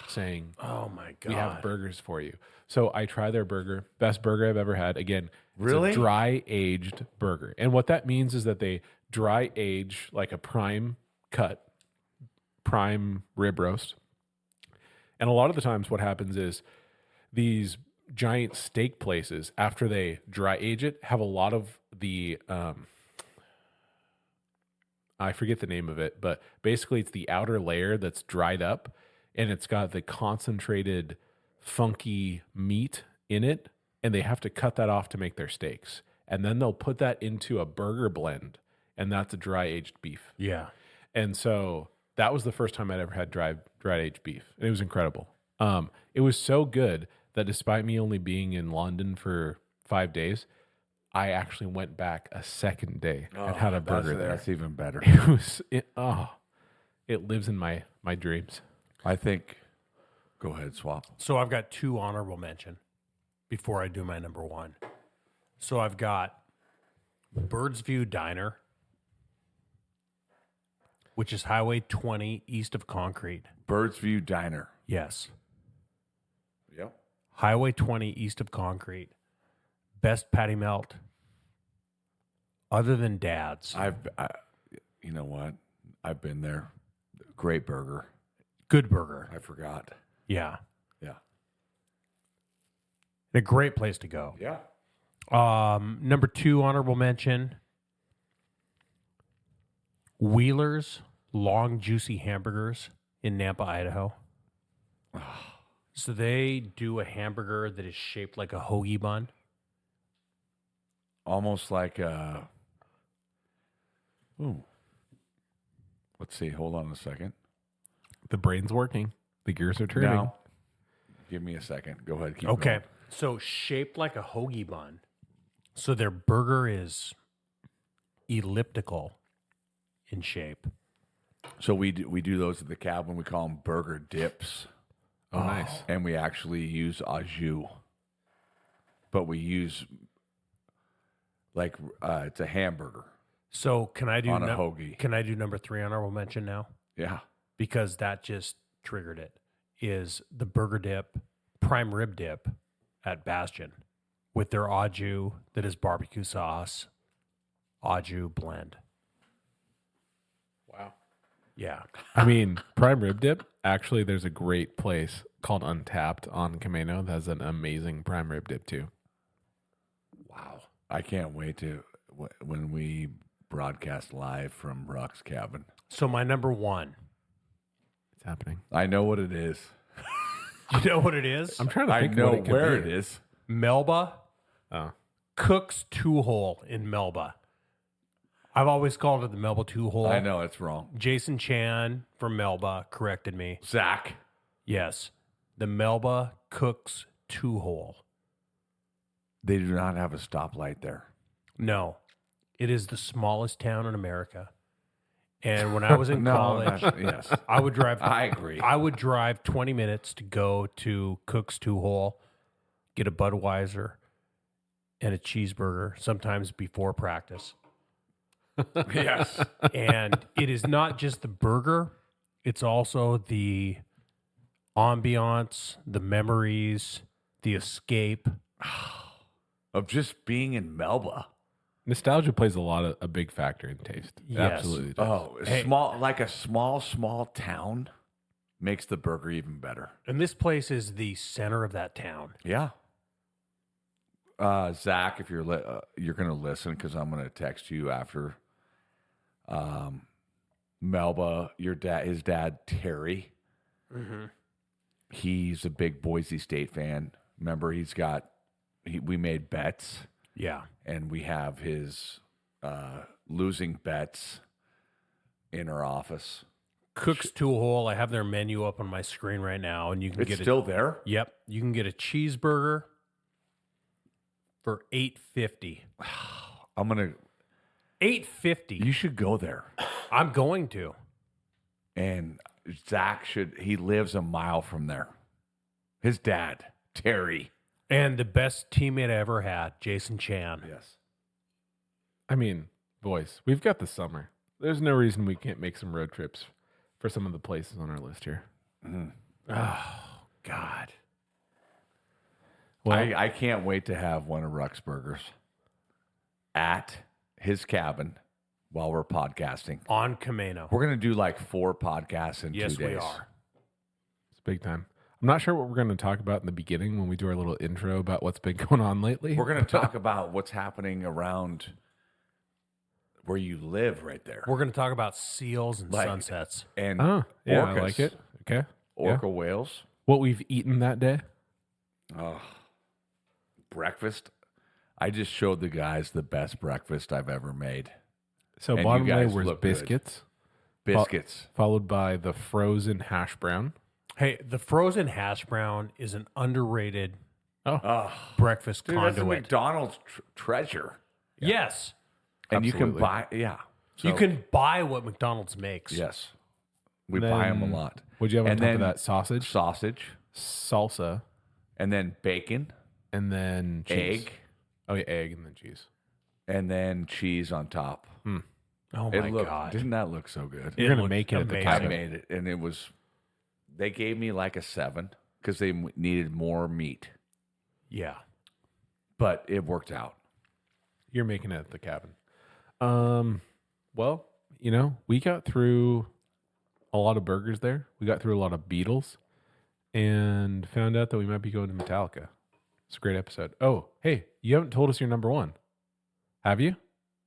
saying, Oh my God. "We have burgers for you." So I try their burger. Best burger I've ever had. Again, Really? it's a dry aged burger. And what that means is that they dry age like a prime rib roast. And a lot of the times what happens is these giant steak places, after they dry age it, have a lot of the I forget the name of it, but basically it's the outer layer that's dried up and it's got the concentrated funky meat in it, and they have to cut that off to make their steaks. And then they'll put that into a burger blend, and that's a dry aged beef. Yeah. And so that was the first time I'd ever had dry aged beef. And it was incredible. It was so good that despite me only being in London for 5 days, I actually went back a second day and had a burger there. That's even better. It lives in my dreams. I think. Go ahead, Swap. So I've got two honorable mention before I do my number one. So I've got Bird's View Diner, which is Highway 20 east of Concrete. Bird's View Diner. Yes. Yep. Highway 20 east of Concrete. Best patty melt other than Dad's. You know what? I've been there. Great burger. Good burger. I forgot. Yeah. Yeah. A great place to go. Yeah. Number two honorable mention, Wheeler's Long Juicy Hamburgers in Nampa, Idaho. So they do a hamburger that is shaped like a hoagie bun. almost like a. Ooh. Let's see. Hold on a second. The brain's working. The gears are turning. Now, give me a second. Go ahead. Keep Okay. going. So shaped like a hoagie bun. So their burger is elliptical in shape. So we do those at the cabin. We call them burger dips. Oh, nice. And we actually use au jus. But we use like it's a hamburger So can I do on a hoagie. Can I do number 3 honorable mention now? Yeah. Because that just triggered it. Is the burger dip, prime rib dip at Bastion with their au jus that is barbecue sauce, au jus blend. Wow. Yeah. I mean, prime rib dip. Actually, there's a great place called Untapped on Camino that has an amazing prime rib dip too. Wow. I can't wait to when we broadcast live from Rock's cabin. So my number 1. It's happening. I know what it is. You know what it is? I'm trying to I think know what it could where be. it is. Melba Oh, Cook's 2-hole in Melba. I've always called it the Melba 2-hole. I know it's wrong. Jason Chan from Melba corrected me. Zach. Yes. The Melba Cook's 2-hole. They do not have a stoplight there. No. It is the smallest town in America. And when I was in college, yes. I would drive I agree. I would drive 20 minutes to go to Cook's 2-hole, get a Budweiser and a cheeseburger, sometimes before practice. Yes. And it is not just the burger, it's also the ambiance, the memories, the escape. Of just being in Melba. nostalgia plays a big factor in taste. It Yes. absolutely does. Oh, Hey. like a small town makes the burger even better. And this place is the center of that town. Yeah. Zach, if you're going to listen, because I'm going to text you after. Melba, his dad Terry. Mm-hmm. He's a big Boise State fan. Remember, we made bets, Yeah. and we have his losing bets in our office. Cook's 2-hole. I have their menu up on my screen right now, and you can It's get still there. Yep, you can get a cheeseburger for $8.50. I'm gonna. $8.50. You should go there. I'm going to. And Zach he lives a mile from there. His dad, Terry. And the best teammate I ever had, Jason Chan. Yes. I mean, boys, we've got the summer. There's no reason we can't make some road trips for some of the places on our list here. Oh, God. Well, I can't wait to have one of Ruck's burgers at his cabin while we're podcasting. On Camino. We're going to do like 4 podcasts in 2 days. Yes, we are. it's big time. I'm not sure what we're going to talk about in the beginning when we do our little intro about what's been going on lately. We're going to talk about what's happening around where you live right there. We're going to talk about seals and Like- sunsets. And Oh, yeah, I orcas. like it. Okay. Orca whales. What we've eaten that day. Oh, breakfast. I just showed the guys the best breakfast I've ever made. So And bottom you layer guys was look good. biscuits, Biscuits. followed by the frozen hash brown. Hey, the frozen hash brown is an underrated Oh, breakfast dude, that's a conduit. McDonald's treasure. Yes. And you can Absolutely. buy, yeah. You So- can buy what McDonald's makes. Yes. We Then- buy them a lot. What'd you have on And top of then that? Sausage, Sausage, salsa, and then bacon, and then cheese. egg, Oh yeah, egg and then cheese. and then cheese on top. Oh, It my looked, God. Didn't that look so good? You're gonna looked make it at the amazing. I cabin. made it, and it was. They gave me like a 7 because they needed more meat, Yeah. but it worked out. You're making it at the cabin. Well, we got through a lot of burgers there. We got through a lot of Beatles and found out that we might be going to Metallica. It's a great episode. Oh, hey, you haven't told us your number one. Have you?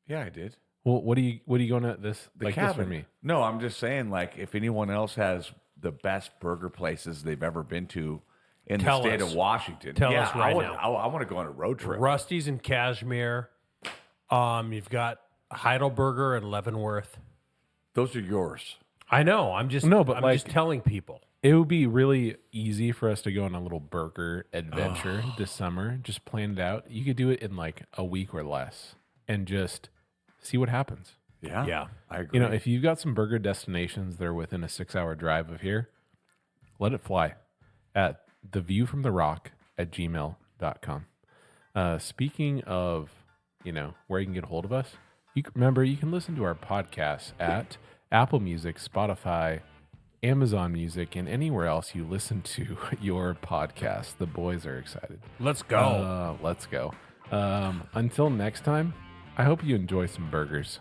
Yeah, I did. Well, what are you going at this This for me. No, I'm just saying, like, if anyone else has the best burger places they've ever been to in Tell the state us. of Washington, Tell yeah, us right now. I want to go on a road trip. Rusty's in Cashmere. You've got Heidelberger and Leavenworth. Those are yours. I know. I'm just just telling people. It would be really easy for us to go on a little burger adventure this summer. Just plan it out. You could do it in like a week or less and just see what happens. Yeah. I agree. You know, if you've got some burger destinations that are within a 6-hour drive of here, let it fly at theviewfromtherock@gmail.com. Speaking of, you know, where you can get a hold of us, you can listen to our podcasts at Apple Music, Spotify, Amazon Music, and anywhere else you listen to your podcast. The boys are excited. Let's go. Let's go. Until next time, I hope you enjoy some burgers.